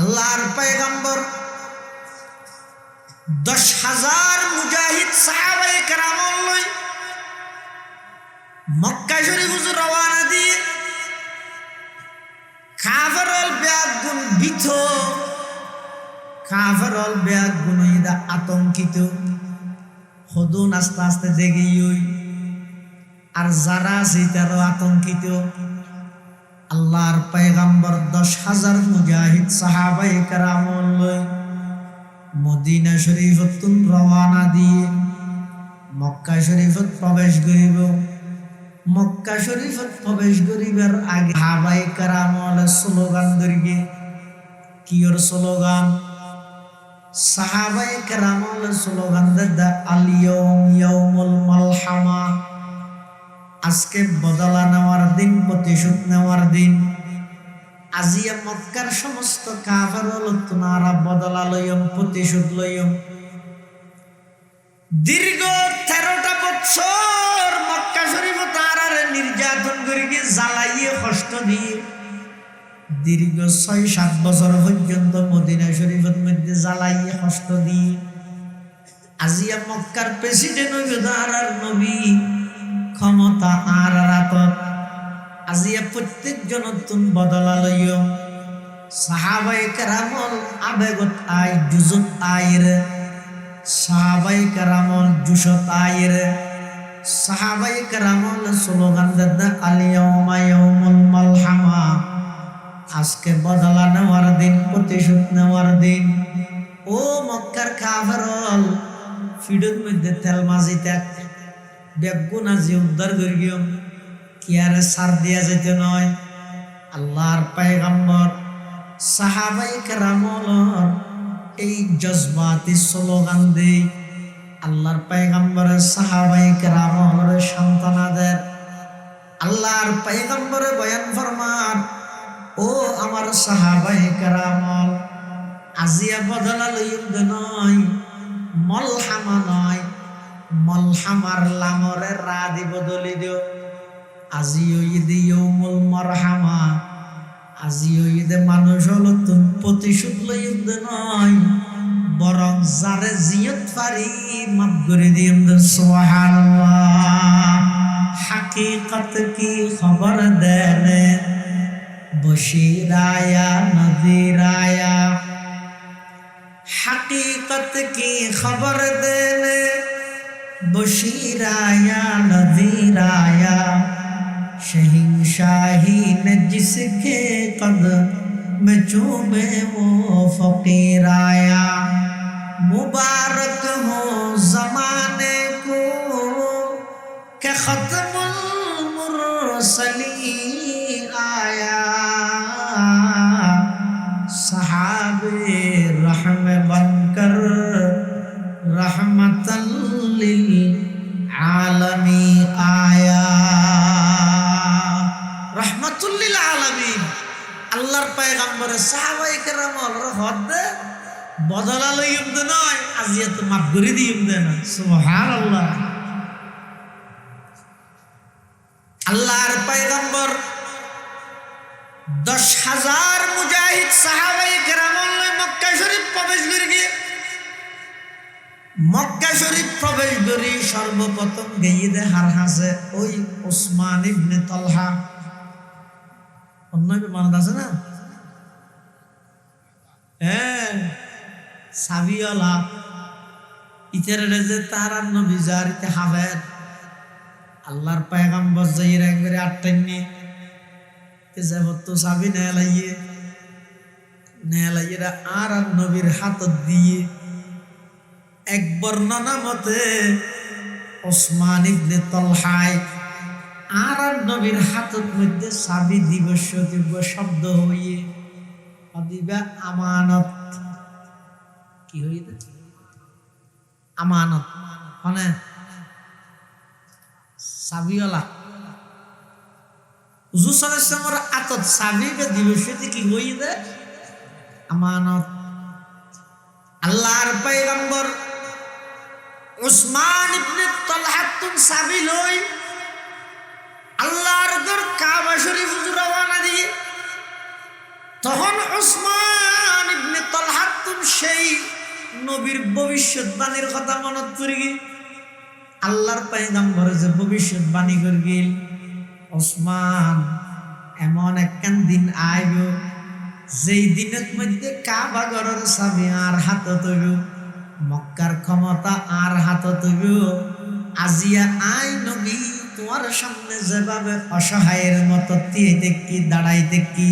আল্লাহর পয়গম্বর 10,000 মুজাহিদ সাহাবায়ে কেরাম লই মক্কা শরীফ হুজুর রওনা দিয়ে কাফেরল বেয়াগুন বিথ কাফেরল বেয়াগুন ইদা আতঙ্কিত হদুন আস্তে আস্তে দেগিয়ই আর যারা সেটারও আতঙ্কিত। আল্লাহর পয়গম্বর 10,000 মুজাহিদ সাহাবায়ে কেরাম লই মদিনা শরীফত রওনা দিয়ে মক্কা শরীফত প্রবেশ করিব। মক্কা শরীফত প্রবেশ করিবার আগে সাহাবায়ে কেরাম স্লোগান ধরিবে। কিয়র স্লোগান? সাহাবায়ে কেরাম স্লোগান দা আল ইয়াউমুল মালহামা, আজকে বদলা নেওয়ার দিন, প্রতিশোধ নেওয়ার দিন। আজিয়া মক্কার সমস্ত কাফের তোনারা বদলা লইম, প্রতিশোধ লইম। দীর্ঘ 13টা বছর মক্কা শরীফ তারারে নির্যাতন করি জ্বালাইয়ে কষ্ট দিয়ে দীর্ঘ 6-7 বছর পর্যন্ত মদিনা শরীফের মধ্যে জ্বালাইয়ে কষ্ট দিয়ে আজিয়া মক্কার প্রেসিডেন্ট হইবে তারার নবী ক্ষমতা আর রাতত। আজিয়া প্রত্যেকজন নতুন বদলা লইও। সাহাবায়ে কেরামল আবেগত আয় জুজত আয়ের, সাহাবায়ে কেরামল জুসত আয়ের, সাহাবায়ে কেরামল স্লোগান দা আল ইয়াউমুল মালহামা, আজকে বদলা নেওয়ার দিন, প্রতিশোধ নেওয়ার দিন। ও মক্কার কাফেরল ফিডের মধ্যে তেল মাজিতে বেগুন আজি উদ্ধার করি গিয়ে কি আর সার দিয়া যেতে নয়। আল্লাহর পয়গম্বর সাহাবায়ে কেরামল এই জজবাতি স্লোগান দেই। আল্লাহর পয়গম্বরের সাহাবায়ে কেরামলের সন্তানাদের আল্লাহর পয়গম্বরে বয়ান ফরমান, ও আমার সাহাবায়ে কেরামল, আজিয়া বদলা লইম দে নয়, মলহামা নয়, মলহামার লামরে রা দি বদলি দিও। আজিও ঈদে ইয়াউমুল মারহামা, আজিও ঈদে মানুষ হলো তুমি প্রতিশোধ লইম দে নয়, বরং যারে জিয়ত পারি মাফ করে দিম দে। সুবহানাল্লাহ। হাকিকত কি খবর দেনে বশিরায়া নদিরায়া, हकीकत की खबर देने बशीराया नज़ीराया, शहंशाही ने जिसके कदम में चूमे वो फकीराया। मुबारक हो ज़माने को के ख़त्मुल मुरसलीन आया, सहाबे रहमे बनकर रहमतल लिल आलमीन आया। रहमতুল লিল আলামিন আল্লাহর পয়গম্বর সাহাবায়ে কেরামর হদ বদলা লইম দে নয়, আজিয়া তো মাফ করে দিম দে না। সুবহানাল্লাহ। আল্লাহর পয়গম্বর 10,000 মুজাহিদ সাহাবায়ে কেরাম মক্কা শরীফ প্রবেশ করে গিয়ে মক্কা শরীফ প্রবেশ করি সর্বপ্রথম গিয়ে দে হার হাসে ওই উসমান ইবনে তালহা। অন্য মানত আছে না? হ্যাঁ, সাবিওয়ালা ইতারে যে তার নবী জারিতে হাবের আল্লাহর পয়গম্বর যাইরা করে আটটাইনি সাবি নেলাইয়ে আর নবীর হাত দিয়ে এক বর্ণনা মতে ওসমান ইবনে তালহায় আর নবীর হাতের মধ্যে সাবি দিবস দিব্য শব্দ হইয়ে দিবা আমানত। কি হইয়ে আমানত মানে সাবিওয়ালা হুজুর সাল্লাল্লাহু আলাইহি ওয়াসাল্লামের আতত সাবিবে দিবসে কি হইয়ে দে আমানত। আল্লাহর পয়গম্বর উসমান ইবনে তালহা তুন সাবি লই আল্লাহর ঘর কাবা শরীফ রওনা দিয়ে তখন উসমান নবীর ভবিষ্যৎবাণীর কথা মনত পড়ে গেল। আল্লাহর পয়গম্বর যে ভবিষ্যৎবাণী করে গেল, ওসমান এমন একখান দিন আইব যেই দিনের মধ্যে কাবা ঘরের চাবি আর হাতত হইব, মক্কার ক্ষমতা আর হাতত হইব। আজিয়া আই নবী তোমার সামনে যেভাবে অসহায়ের মতো তিয়ে কি দাঁড়াইতে কি,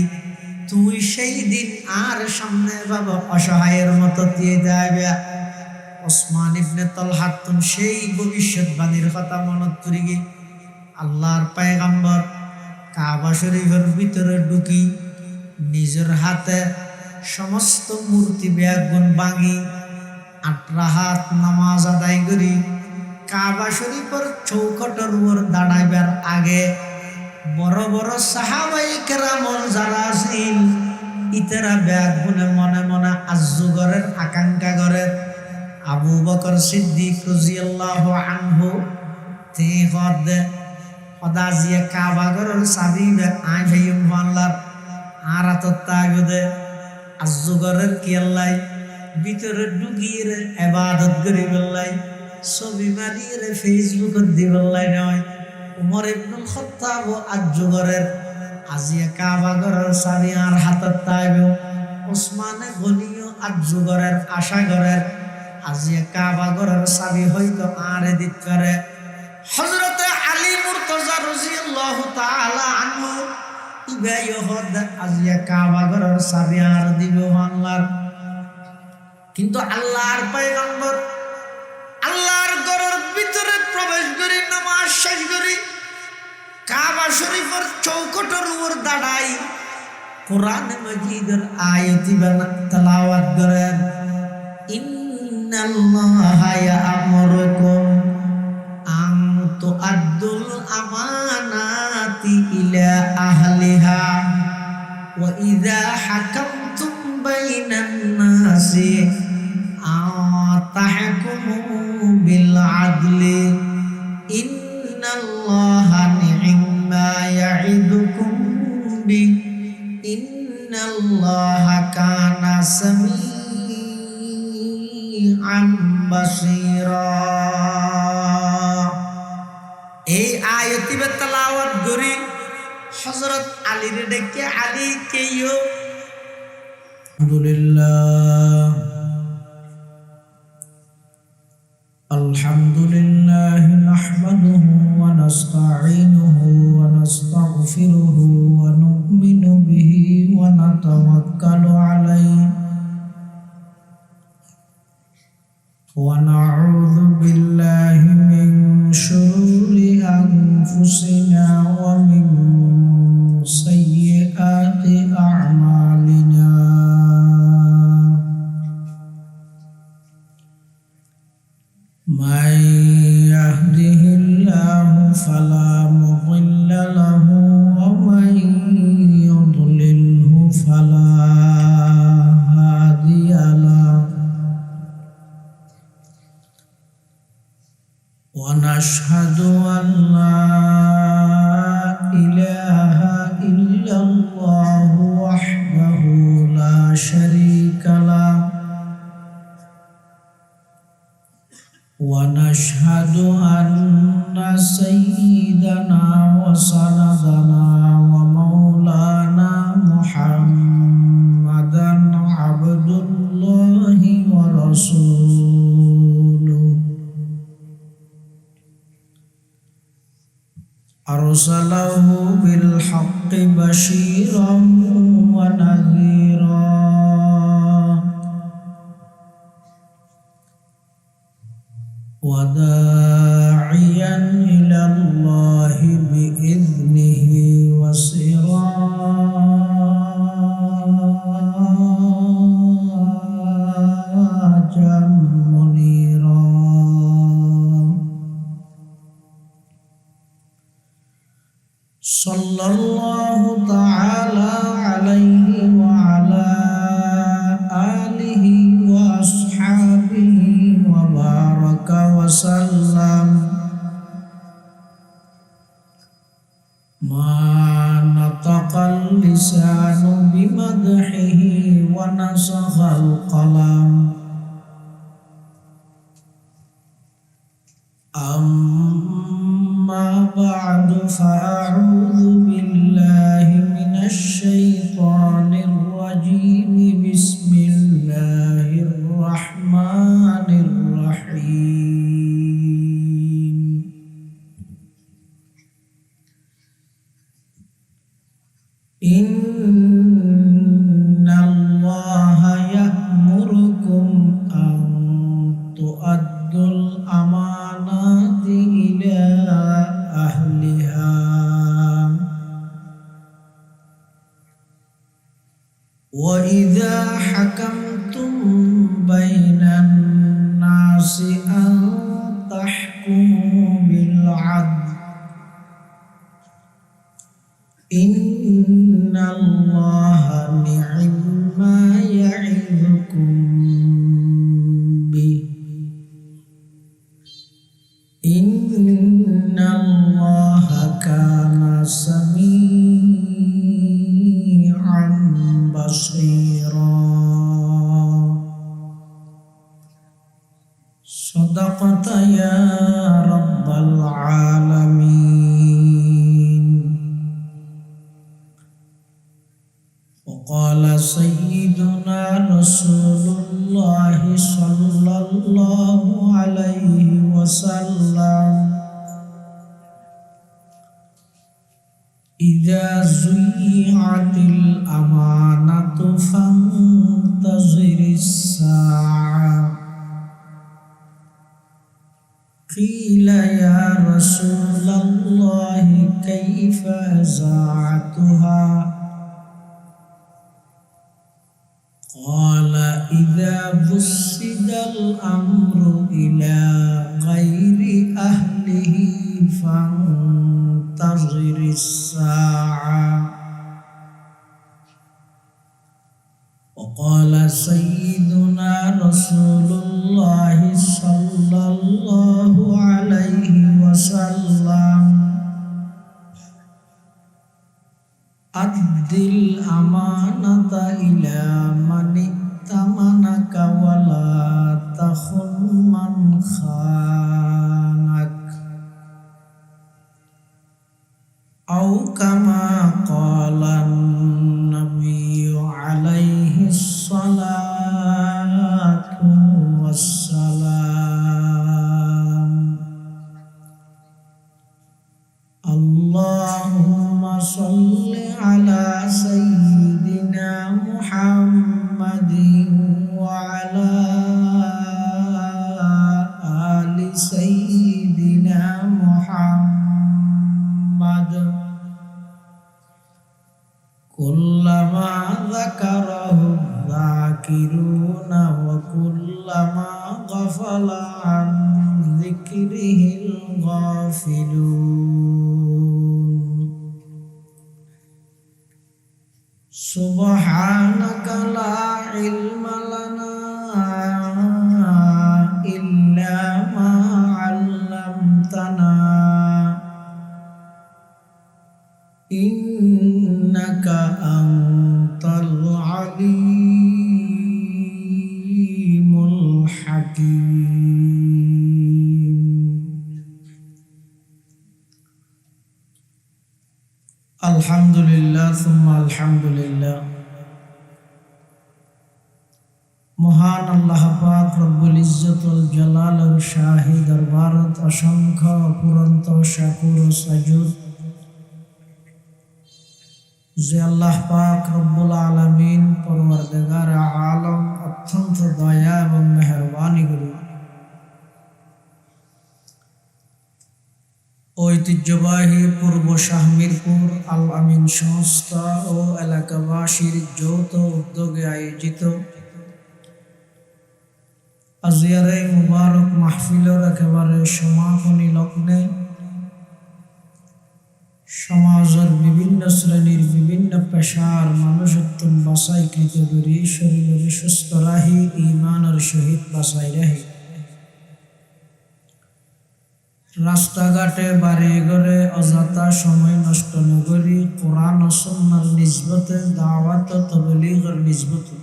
তুই সেই দিন আর সামনে ভাবে অসহায়ের মতো তিয়ে যাবে। ওসমান ইবনে তালহা সেই ভবিষ্যৎবাণীর কথা মনত করি গিয়ে আল্লাহর পয়গম্বর কাবা শরীফের ভিতরে ঢুকি নিজের হাতে সমস্ত মূর্তি ব্যাগুন ভাঙি 8 রাকাত নামাজ আদায় করি কাবা শরীফের চৌখটের উপর দাঁড়াইবার আগে বড় বড় সাহাবায়ে কেরাম যারা আছেন ইতারা ব্যাগুনে মনে মনে আযুগরের আকাঙ্ক্ষা করেন। আবু বকর সিদ্দিক রাদিয়াল্লাহু আনহু তে হদাজিয়া কাবা ঘরের চাবি আই ভাইম আল্লাহর আরাত তাগদে আযুগরের কি আল্লাহ ভিতরে ঢুকিয়ে ইবাদত করি বললাই ছবি মারিয়ে ফেসবুকে দি বললাই নয়। উমর ইবনুল খাত্তাব আযুগরের আজিয়া কাবা ঘরের চাবি আর হাতত তাইব। ওসমানে গনিও আযুগরের আশা করেন আজিয়া কাবা ঘরের চাবি হয়তো আরে দিত পারে। হযরতে আলী মুর্তজা রাদিয়াল্লাহু তাআলা আনহু ইবাই হদ আজিয়া কাবা ঘরের চাবি আর দিব আল্লাহর। কিন্তু আল্লাহর পয়গম্বর আল্লাহর ঘরের ভিতরে প্রবেশ করি নামাজ শেষ করি কাবা শরীফের চৌখটের উপর দাঁড়াই কোরআন মাজিদের আয়াত তেলাওয়াত করেন। ইন্নাল্লাহা ইয়া'মুরুকুম আন তু'আদ্দুল আমানাতি ইলা আহলিহা ওয়া ইযা হাকামতুম বাইনান নাসি তাহকুমু বিল আদলি ইন্নাল্লাহা নি'মা ইয়া'iদুকুম বি ইন্নাল্লাহা কানা সামিআন বাসীরা। এই আয়াতিবে তেলাওয়াত করি হযরত আলীর ডেকে আলী কেইও আলহামদুলিল্লাহ আলহামদুলিল্লাহি নাহমাদুহু ওয়া নাস্তাঈনুহু ওয়া নাস্তাগফিরুহু ওয়া নু'মিনু বিহি ওয়া নাতাওয়াক্কালু আলাইহি ওয়া নাউযু বিল্লাহি মিন শুরুরি আনফুসিনা ওয়া মিন সাইয়্যাতি আ'মালিনা। من يهده الله فلا مضل له ومن يضلله فلا هادي له ونشهد أن لا إله إلا الله وحده لا شريك له ونشهد أن سيدنا وسندنا ومولانا محمدا عبد الله ورسوله أرسله بالحق بشيرا ونذيرا وداعيا إلى الله بإذنه وسراجا منيرا. صلى الله تعالى عليه وعلى آله وأصحابه وبارك وسلم ما نطق اللسان بمدحه ونسخ القلم أما بعد فأعوذ بالله من الشيطان الرجيم بسم الله الرحمن الرحيم إن الله يأمركم أن تؤدوا الأمانات إلى أهلها وإذا حكمتم بين الناس أن تحكموا بالعدل إن الله نعم ما يعظكم به إن الله كان سميعا بصيرا صدقت يا رب العالمين وقال سيدنا رسول الله صلى الله عليه وسلم إذا زيعت الأمانة فانتظر الساعة قيل يا رسول الله كيف أزاعتها قال إذا وسد الأمر إلى غير أهله فانتظر الساعة وقال سيدنا رسول الله صلى الله عليه وسلم أد الأمانة إلى من ائتمنك ولا تخن من خانك أو كما قال النبي عليه الصلاة والسلام اللهم صل على سيدنا محمد وعلى آل سيدنا محمد كلما ذكره الذاكرون وكلما غفل عن ذكره الغافلون سبحانك لا علم لنا إلا ما علمتنا إنك أنت العليم الحكيم الحمد لله ثم الحمد لله মহান আল্লাহ পাক রব্বুল ইজ্জত ওয়াল জালালের শাহী দরবারত অসংখ্য অপুরন্ত শাকুর ও সাজুদ যে আল্লাহ পাক রব্বুল আলামিন পরওয়ারদিগার আলম অত্যন্ত দয়া এবং মেহেরবানি করে ঐতিহ্যবাহী পূর্ব শাহমিরপুর আল আমিন সংস্থা ও এলাকাবাসীর যৌথ উদ্যোগে আয়োজিত আজিয়ারে মুবারক মাহফিলের একেবারে সমাপনী লগ্নে সমাজের বিভিন্ন শ্রেণীর বিভিন্ন পেশার মানুষত্ব বাসাইকৃত করি শরীর সুস্থ রাহি ইমানের সহিত বাসাই রাহি রাস্তাঘাটে বাড়ি ঘরে অযথা সময় নষ্ট নগরী কোরআন ও সুন্নাহর নিসবতে দাওয়াত ও তাবলীগের নিসবতে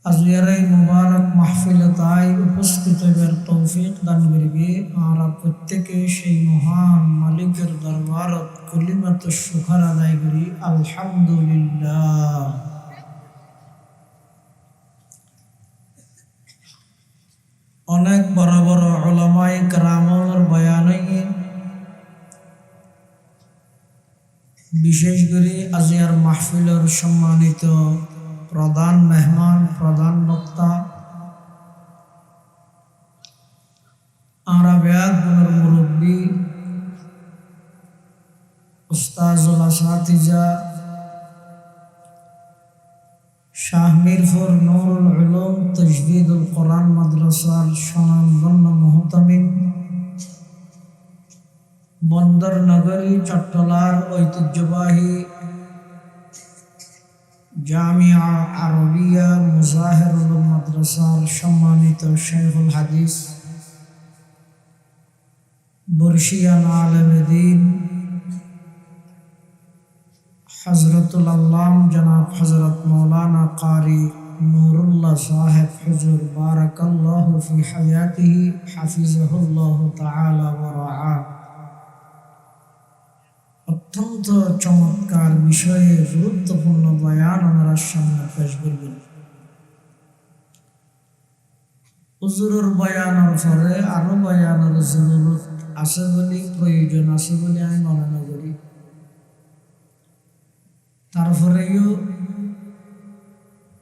আজকের এই মুবারক মাহফিলে তাই উপস্থিত হইবার তৌফিক দান করিবে আর প্রত্যেকে সেই মহান মালিকের দরবারত কলিমাত শুকর আদায় করি আলহামদুলিল্লাহ। অনেক বড় বড় উলামায়ে কেরামের বয়ানে বিশেষ করে আজকের মাহফিলের সম্মানিত প্রধান মেহমান প্রধান বক্তা আরবিয়াত গুণের মুরব্বী উস্তাজুল আসাতিজা শাহ মিরপুর নুরুল উলুম তাজদীদুল কোরআন মাদ্রাসার স্বনামধন্য মুহতামিম বন্দর নগরী চট্টলার ঐতিহ্যবাহী জামিয়া আরবিয়া মুজাহিরুল মাদ্রাসার সম্মানিত শেখুল হাদিস বর্ষিয়ান আলেমে দ্বীন হযরতুল আল্লাম জনাব হযরত মৌলানা কারি নুরুল্লাহ সাহেব হুজুর বারাকাল্লাহু ফি হায়াতিহি হাফিজাহুল্লাহু তাআলা ওয়া রাআ। অত্যন্ত চমৎকার বিষয়ে গুরুত্বপূর্ণ বয়ান ওনার সামনে পেশ করবেন। হুজুরের বয়ানের পরে আরো বয়ানের জরুরত আছে বলে প্রয়োজন আছে বলে আমি মনে করি। তারপরেও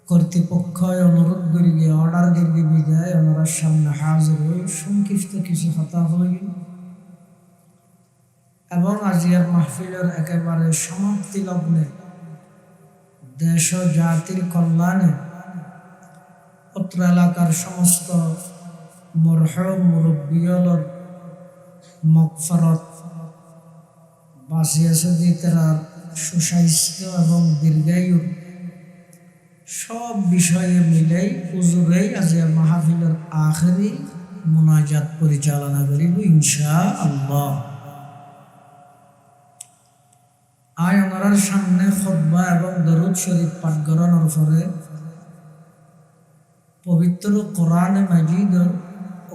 কর্তৃপক্ষ অনুরোধ করি গিয়ে অর্ডার দিয়ে বিদায় ওনার সামনে হাজির হই সংক্ষিপ্ত কিছু কথা হই এবং আজিয়ার মাহফিলের একেবারে সমাপ্তি লগ্নে দেশ ও জাতির কল্যাণে অত্র এলাকার সমস্ত মরহুম মুরব্বিয়লর মগফিরাত বাঁচিয়ে সদিতেরার সুস্বাস্থ্য এবং দীর্ঘায়ু সব বিষয়ে মিলেই হুজুরেই আজিয়ার মাহফিলের আখেরি মুনাজাত পরিচালনা করিব ইনশাআল্লাহ। আয় ওনার সামনে খুতবা এবং দরুদ শরীফ পাঠ করানোর পরে পবিত্র কোরআন মাজিদের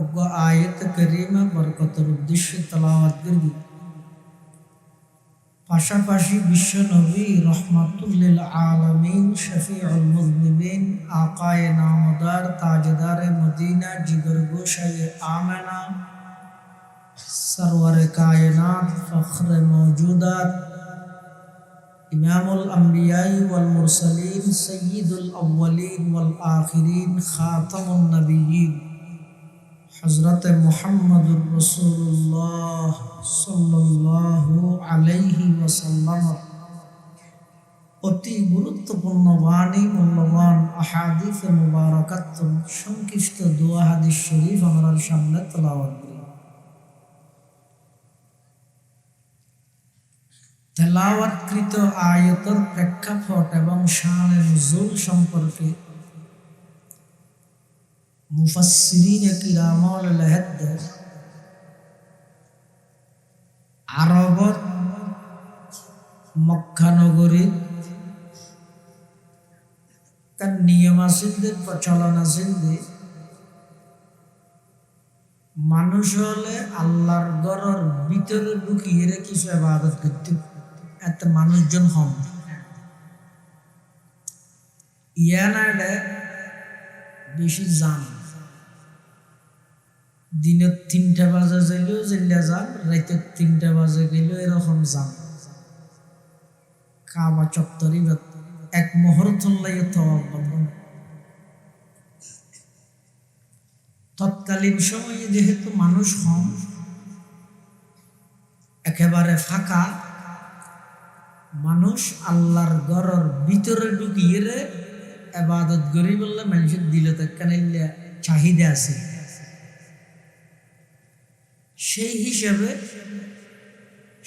অজ্ঞ আয়াত কারিমা বরকতের উদ্দেশ্যে তেলাওয়াত করব। পাশাপাশি বিশ্ব নবী রহমাতুল লিল আলামিন শফিউল মুযনিবিন আকায়ে নামদার তাজদারে মদিনা জিগর গোশায়ে আমেনা সরওয়ারে কায়নাত ফখরে মওজুদাত ইমামুল আম্বিয়াই ওয়াল মুরসালিন সয়্যিদুল আউয়ালিন ওয়াল আখিরিন খাতামুন নবিয়্যিন হযরত মুহাম্মদুর রাসূলুল্লাহ সাল্লাল্লাহু আলাইহি ওয়াসাল্লাম অতি গুরুত্বপূর্ণ বাণী মূল্যবান আহাদিস মুবারাকাত সংক্ষিপ্ত দোয়া হাদিস শরীফ আমরা সামনে তেলাওয়াত করি। তেলাওয়াতকৃত আয়াতের প্রেক্ষাপট এবং শানে নুজুল সম্পর্কে মুফাসসিরিনে কিরামুল হাদিস আরবত মক্কা নগরীর তার নিয়ম আছে প্রচলন আছে মানুষ হলে আল্লাহর ঘরের ভিতরে ঢুকিয়ে কিছু ইবাদত করতে এত মানুষজন হন ইয়ানাডে বেশি যান দিনের 3টা বাজে যাইলেও জেলা যান রাতের 3টা বাজে গেলেও এরকম যান কাবা চত্বরি এক মুহূর্ত লাগে তৎকালীন সময়ে যেহেতু মানুষ হন একেবারে ফাঁকা মানুষ আল্লাহর ঘরের ভিতরে ঢুকিয়ে ইবাদত করি বললে মানুষের দিলে তো চাহিদা আছে। সেই হিসাবে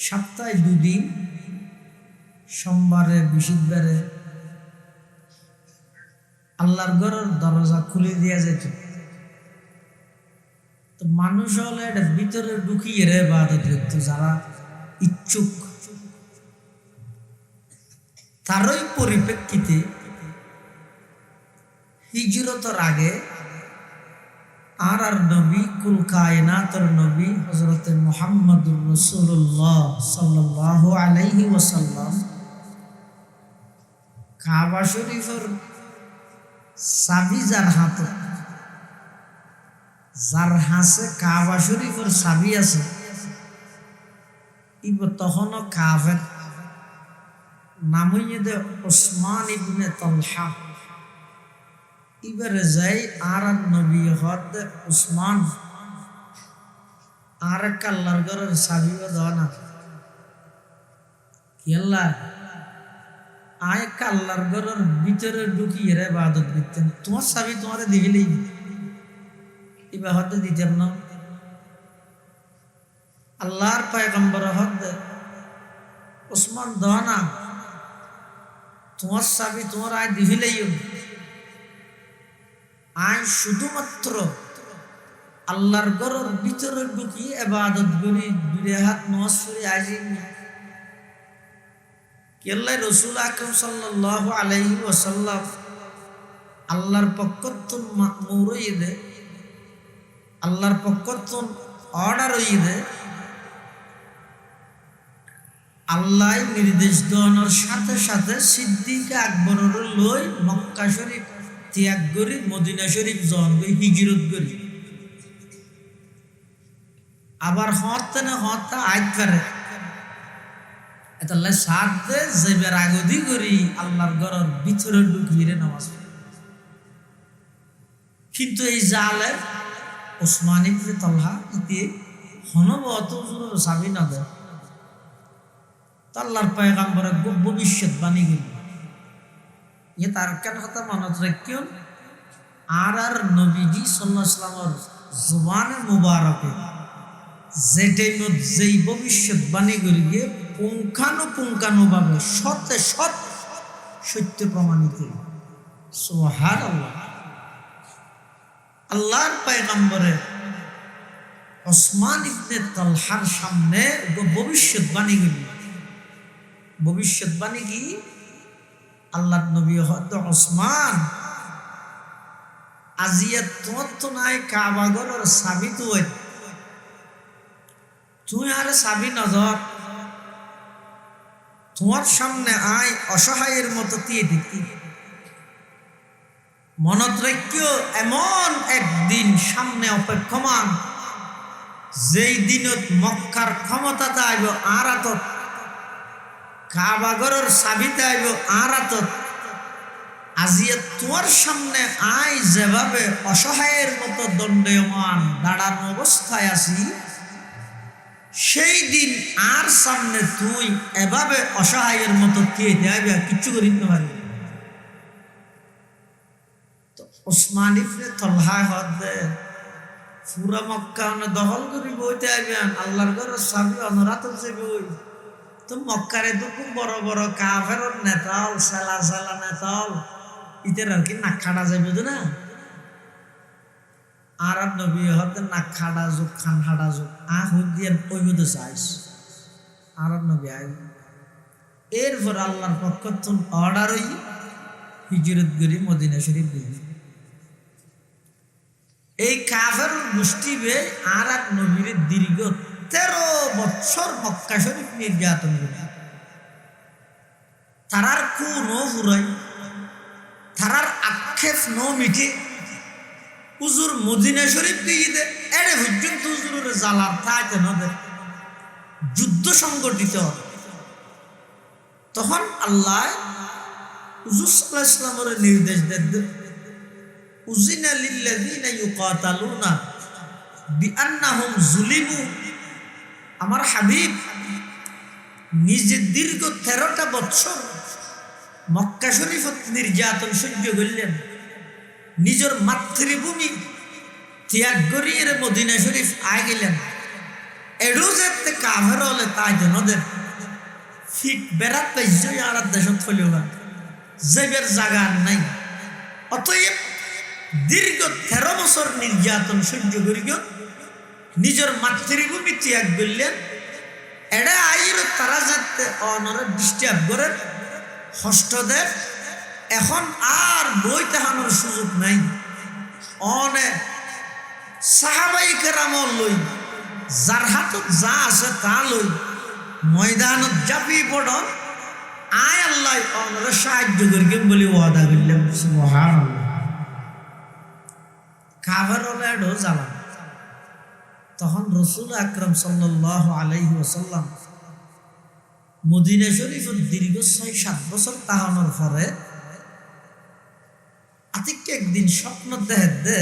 সপ্তাহে 2 দিন সোমবারে বৃহস্পতিবারে আল্লাহর ঘরের দরজা খুলে দেওয়া যেত। তো মানুষ হলে এটা ভিতরে ঢুকিয়ে ইবাদত করত যারা ইচ্ছুক। তারই পরিপ্রেক্ষিতে হিজরতের আগে আর নবী কুল কায়নাতের নবী হযরত মুহাম্মদুর রাসূলুল্লাহ সাল্লাল্লাহু আলাইহি ওয়াসাল্লাম কাবা শরীফের চাবি যার হাতে কাবা শরীফের চাবি আছে তখনও কাফের নামইয়ে দে ওসমান ইবনে তালহা এবারে যাই আর নবী হদ উসমান আর আল্লাহর ঘরের চাবিও দেওয়া না কি আল্লাহ আয় আল্লাহর ঘরের ভিতরে ঢুকিয়ে রে ইবাদত করতেন তোমার চাবি তোমারে দিবিলেই এবার হতে দিতেন না আল্লাহর পয়গম্বর হদ উসমান দেওয়া না তোমার চাবি তোমার আয় দিবিলেই আয় শুধুমাত্র আল্লাহর ঘরের ভিতরে ঢুকি ইবাদত করি দুই হাত নামাজ পড়ি আসিনি কেল্লাই রাসূল আকরাম সাল্লাল্লাহু আলাইহি ওয়াসাল্লাম আল্লাহর পক্ষতুন মা'মুর হইদে আল্লাহর পক্ষতুন অর্ডার হইদে আল্লাহ নির্দেশ দেওয়ার সাথে সাথে সিদ্দিক আকবরের লই মক্কা শরীফ ত্যাগ করি মদিনা শরীফ জন হিজরত করি আবার হতে আইত পারে এতাল্লাহ সাথ দে যাইবার আগদি করি আল্লাহর ঘরের ভিতরে ঢুকিয়ে নামাজ কিন্তু এই জালের ওসমান ইবনে তালহা ইতে হনবত হুজুরের চাবি না দেয় আল্লাহর পয়গম্বরের ভবিষ্যৎবাণী গেল তার কেন কথা মনত রাখিও আর নবীজি সাল্লাল্লাহু আলাইহি ওয়াসাল্লামের জুবানে মুবারকে যেই ভবিষ্যৎবাণী করে গিয়ে পুঙ্খানুপুঙ্খানুভাবে সত্যে সত্য প্রমাণিত সুবহানাল্লাহ আল্লাহর পয়গম্বরের ওসমান ইবনে তালহার সামনে ভবিষ্যৎবাণী কি আল্লাহ নবী হদ ওসমান আজিয়া তোমার তো নাই কাবা ঘরের চাবি তুই আর চাবি নজর তোমার সামনে আয় অসহায়ের মতো দিয়ে দিতি মনত রাখিও এমন একদিন সামনে অপেক্ষমান যেই দিনত মক্কার ক্ষমতাতে আইব আর আতত কাবা ঘরের চাবিতে আইব আর আতত আজিয়া তোমার সামনে আয় যেভাবে অসহায়ের মতো দণ্ডায়মান দাঁড়ানো অবস্থায় আছি সেই দিন আর সামনে তুই এভাবে অসহায়ের মতো দিয়ে দেবে কিচ্ছু করিতে পারবি তো ওসমান ইবনে তালহা হদে পুরা মক্কা দখল করি বইতে আইবেন আল্লাহর ঘরের চাবি অনরাত যাবে ওই তো মক্কারে দুঃখ বড় বড় কাফের নেতাল সেলা নেতাল ইতের আর কি নাক খাড়া যাবে তো না আর নবী হতে নাক খাড়া যুগ খান হাড়া যুগ দিয়ে ওই মতো চাইস আর নবী আই এরপর আল্লাহর পক্ষ অর্ডার হই হিজরত করি মদিনা শরীফ দিই এই কাফের গোষ্ঠী বে আর নবীর দীর্ঘ 13 বছর মক্কা শরীফ নির্যাতন করে তারার কোন ফুরাই তারার আক্ষেপ ন মিটে হুজুর মদিনা শরীফ দিয়ে দে এরে পর্যন্ত হুজুরের জ্বালার থাকতে নদে যুদ্ধ সংগঠিত তখন আল্লাহ হুজুর সাল্লাল্লাহু আলাইহি ওয়াসাল্লামের নির্দেশ দেন উযিনা লিল্লাযিনা ইউকাতালুনা বিআন্নাহুম যুলিমু আমার হাবিব নিজে দীর্ঘ 13টা বছর মক্কা শরীফত নির্যাতন সহ্য করলেন নিজের মাতৃভূমি ত্যাগ করিয়ে মদিনা শরীফ আয় গেলেন এডু যেতে কাফের হলে তাই নদের ফিট বেড়াত পাইছে আর দেশত ফলিও যাইবার জায়গা নাই অতএব দীর্ঘ 13 বছর নির্যাতন সহ্য করিও নিজের মাতৃভূমি ত্যাগ করলেন এডা আইর তারা যাতে অনর ডিস্টার্ব করে হস্ত দেয় এখন আর বই তাহানোর সুযোগ নাই। অনেক সাহাবাই কেরামল লই, যার হাতত যা আছে তা লই ময়দানত জাপি পড়ন, আয় আল্লাহ অনরা সাহায্য করিকেন বলে ওয়াদা করলাম। সুবহানাল্লাহ। কাফের হলো জ্বালান। তখন রাসূল আকরাম সাল্লাল্লাহু আলাইহি ওয়াসাল্লাম মদিনা শরীফের দীর্ঘ ৬-৭ বছর তাহানোর পরে আতিককে একদিন স্বপ্ন দেখে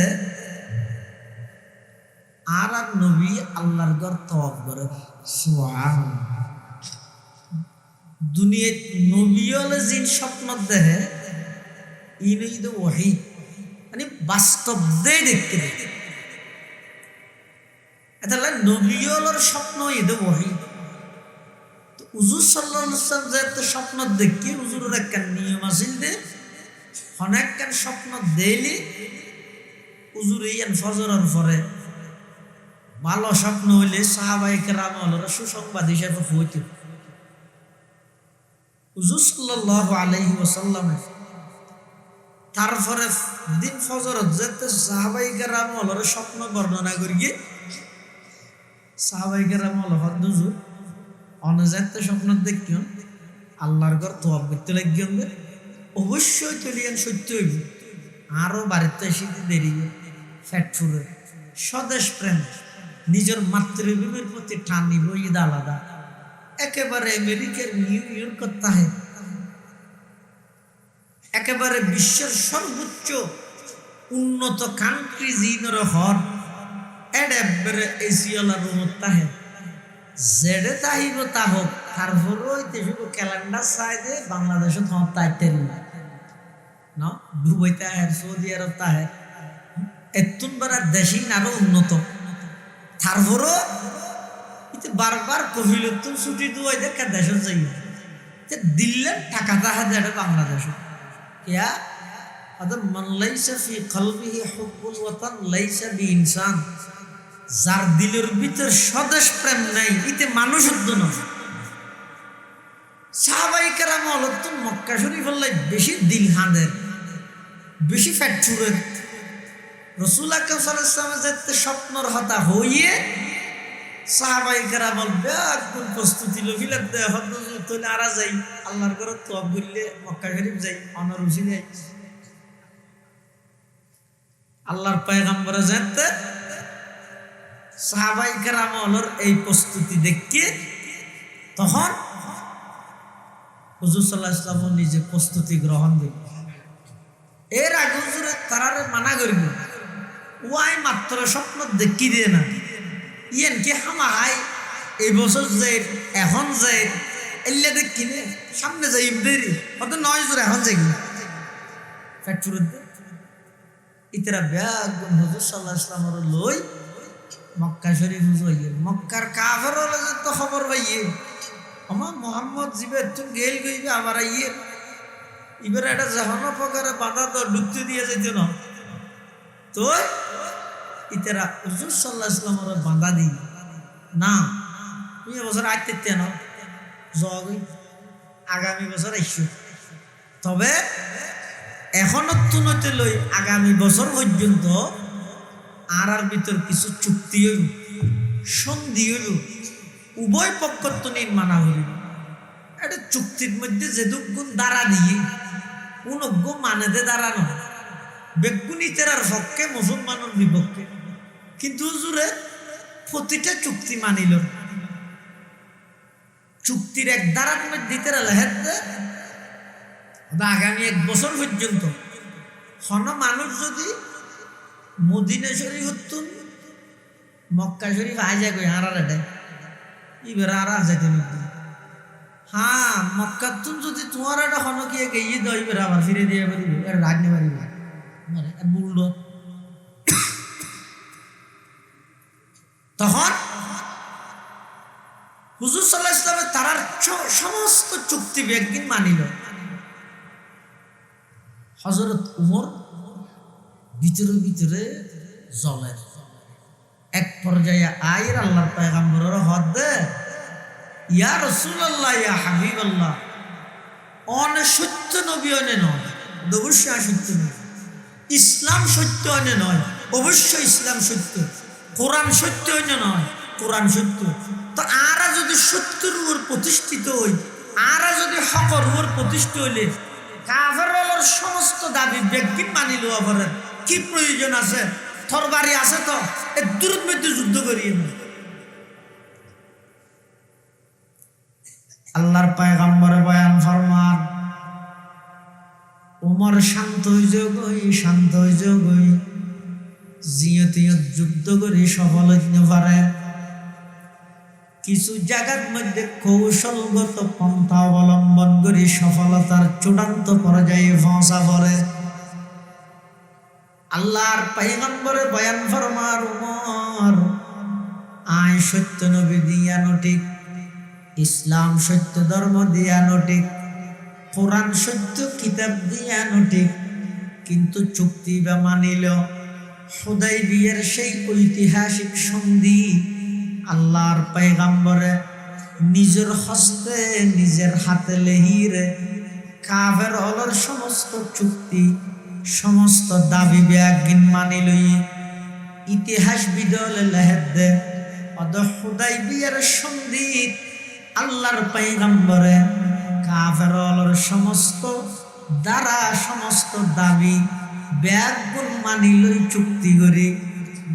আর নবী আল্লাহর ঘর তওয়াফ করে। সুবহানাল্লাহ। দুনিয়াত নবী হলে জিন স্বপ্ন দেখে ইনই তো ওহী, মানে বাস্তব দেই দেখতে দেখতে এটা নবী হলোর স্বপ্ন ইদে ওহী। তো হুজুর সাল্লাল্লাহু আলাইহি ওয়াসাল্লাম যে স্বপ্ন দেখি হুজুরের একটা নিয়ম আছিল দে অনেক কান স্বপ্ন দেইলি হুজুর ইয়ান ফজরের পরে ভালো স্বপ্ন হইলে সাহাবায়ে কেরাম হলরা সুসংবাদ হিসেবে হইতো। হুজুর সাল্লাল্লাহু আলাইহি ওয়াসাল্লাম তারপরে দিন ফজরত যেতে সাহাবায়ে কেরাম হলরা স্বপ্ন বর্ণনা করিয়ে সাহাবায়ে কেরাম হল হুজুর অনজাতে স্বপ্ন দেখিও আল্লাহর ঘর তওয়াফ করতে লাগিয়েন, অবশ্যই চলিয়েন সত্য হইব। আরো বাড়িতে এসে দেরি ফ্যাটফুরে স্বদেশ প্রেম, নিজের মাতৃভূমির প্রতি টান নিব ঈদ আলাদা। একেবারে আমেরিকার নিউ ইয়র্ক তাহে একেবারে বিশ্বের সর্বোচ্চ উন্নত কান্ট্রি জিনের হর এডেবারে এশিয়ালা রুমত তাহে জেডে তাহিব তা হোক। তারপরেও শুধু ক্যালেন্ডার চাই দে বাংলাদেশত হওয়ার তাইতেন না, দুবাই তাহের, সৌদি আরব তাহের, এতুন বেড়া দেশই আরো উন্নত। তারপরও বারবার কহিলত ছুটি দুয়াই দেখা দেশত যাই দিল্লের টাকা তাহা দেড়ে বাংলাদেশ ইয়া মান লাইসা ফি কলবিহি হুব্বুল ওয়াতান লাইসা বিইনসান। যার দিলের ভিতর স্বদেশ প্রেম নাই ইতে মানুষ উদ্দ নয়। সাহাবায়ে কেরাম হলত মক্কা শরীফ বেশি দিল হাঁদের, বেশি ফ্যাটচুরের। রাসূল আকরাম সাল্লাল্লাহু আলাইহি ওয়াসাল্লাম যেতে স্বপ্নর হতা হইয়ে সাহাবায়ে কেরাম কোন প্রস্তুতি লইলে হুজুর তইলে আরা যাই আল্লাহর ঘর তওয়াফ করলে মক্কা শরীফ যাই অনরুসি যাই। আল্লাহর পয়গম্বর যেতে সাহাবায়ে কেরাম হলর এই প্রস্তুতি দেখে তখন হুজুর সাল্লাল্লাহু আলাইহি ওয়াসাল্লাম নিজে প্রস্তুতি গ্রহণ করলেন। এর আগে হুজুরে তারারে মানা করব ওয়াই মাত্র স্বপ্ন দেখি দিয়ে না ইয়েন কি হামা হাই এই বছর যাই এখন যাই এল্লে দেখি নে সামনে যাই দেরি অত নয় জোর এখন যাই ফ্যাক্টরি ইতরা ব্যাগ হুজুর সাল্লাল্লাহু আলাইহি ওয়াসাল্লাম লই মক্কা শরীফ যাইয়ে মক্কার কাফের হলে তো খবর পাইয়ে আমার মোহাম্মদ জিবে তুমি গেল গইবে আবার আইয়ে এবার একটা জাহান প্রকারে বাধা তো ঢুকতে দিয়ে যেত না। তো ইতারা হুজুর সাল্লাল্লাহু আলাইহি ওয়াসাল্লামের বাধা দিই না তুমি এবছর আইতে না জগ আগামী বছর আইসো। তবে এখনো তুনতে লই আগামী বছর পর্যন্ত আর ভিতর কিছু চুক্তি হইল সন্ধি হইল উভয় পক্ষ তো মানা হইল। এটা চুক্তির মধ্যে যে দুগুণ দ্বারা দিয়ে উনজ্ঞ মানেতে দাঁড়ানো বেগুনি তেরার পক্ষে মুসলমানের বিপক্ষে, কিন্তু হুজুরে প্রতিটা চুক্তি মানিল। চুক্তির এক দ্বারার মধ্যে তেরা লেহেদ আগামী 1 বছর পর্যন্ত হন মানুষ যদি মদিনা শরীফ হতুন মক্কা শরীফ আইজা কই হারারে দেয় এবার আর যাইতে নিতে। হ্যাঁ মক্কা তুন যদি তোমার একটা হন গিয়ে গিয়ে দেয় এবার আবার ফিরে দিয়ে পারিব এর রাগ নিয়ে পারিব মানে বুলড। তখন হুজুর সাল্লাল্লাহু আলাইহি ওয়াসাল্লাম তারার সমস্ত চুক্তি একদিন মানিল। হযরত উমর ভিতরে ভিতরে জ্বলের এক পর্যায়ে আয়ের আল্লাহর পয়গম্বরের হদ দে ইয়া রাসূলুল্লাহ ইয়া হাবিবাল্লাহ অন সত্য নবী অনে নয় অবশ্যই সত্য নয়। ইসলাম সত্য হয় নয়, অবশ্যই ইসলাম সত্য। কোরআন সত্য হয় নয়, কোরআন সত্য। তো আরা যদি সত্যের উপর প্রতিষ্ঠিত হই, আরা যদি হকর উপর প্রতিষ্ঠিত হইলে কাফেরের সমস্ত দাবি ব্যক্তি মানি লওয়া পারেন। কি প্রয়োজন আছে? তরবারি আছে তো এর দূরত মধ্যে যুদ্ধ করিয়ে না। আল্লাহর পয়গম্বরে বয়ান ফরমান, উমর শান্ত হইছে গই, শান্ত হইছে গই, জিয়তিয়ত যুদ্ধ করে সফল হইতে পারে। কিছু জায়গার মধ্যে কৌশলগত পন্থা অবলম্বন করে সফলতার চূড়ান্ত পর্যায়ে পৌঁছা পড়ে। আল্লাহর পয়গম্বরে বয়ান ফরমার, উমর আয় সত্য নবী দিয়ানো ঠিক, ইসলাম সত্য ধর্ম দিয়ানো ঠিক, কোরআন সত্য কিতাব দিয়ানো ঠিক, কিন্তু চুক্তি বা মানিল হুদাইবিয়ার সেই ঐতিহাসিক সন্ধি আল্লাহর পয়গম্বরে নিজের হস্তে নিজের হাতে লেহিরে কাফের হলর সমস্ত চুক্তি সমস্ত দাবি ব্যাগিন মানি লই। ইতিহাস বিদলে লেহেদ দে অদ হুদাইবিয়ার সন্ধি আল্লাহর পয়গম্বরে কাফের হলর সমস্ত দ্বারা সমস্ত দাবি ব্যাগুন মানি লই চুক্তি করি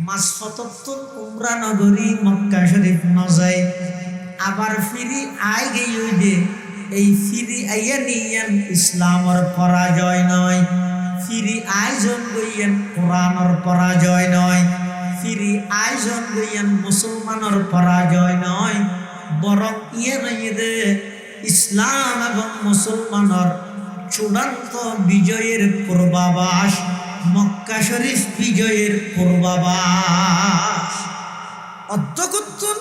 মাসফতত্তুন উমরা নগরী মক্কা শরীফ নজাই আবার ফিরি আই গেই দে। এই ফিরি আইয়া নিয়েন ইসলামর পরাজয় নয়, ফিরি আয়োজন গইয়েন কোরআনর পরাজয় নয়, ফিরি আয়োজন গইয়েন মুসলমানের পরাজয় নয়, বরং ইয়ে নয় দে ইসলাম এবং মুসলমানের চূড়ান্ত বিজয়ের পূর্বাভাস, মক্কা শরীফ বিজয়ের পূর্বাভাস। অধ্যক্ষত্তর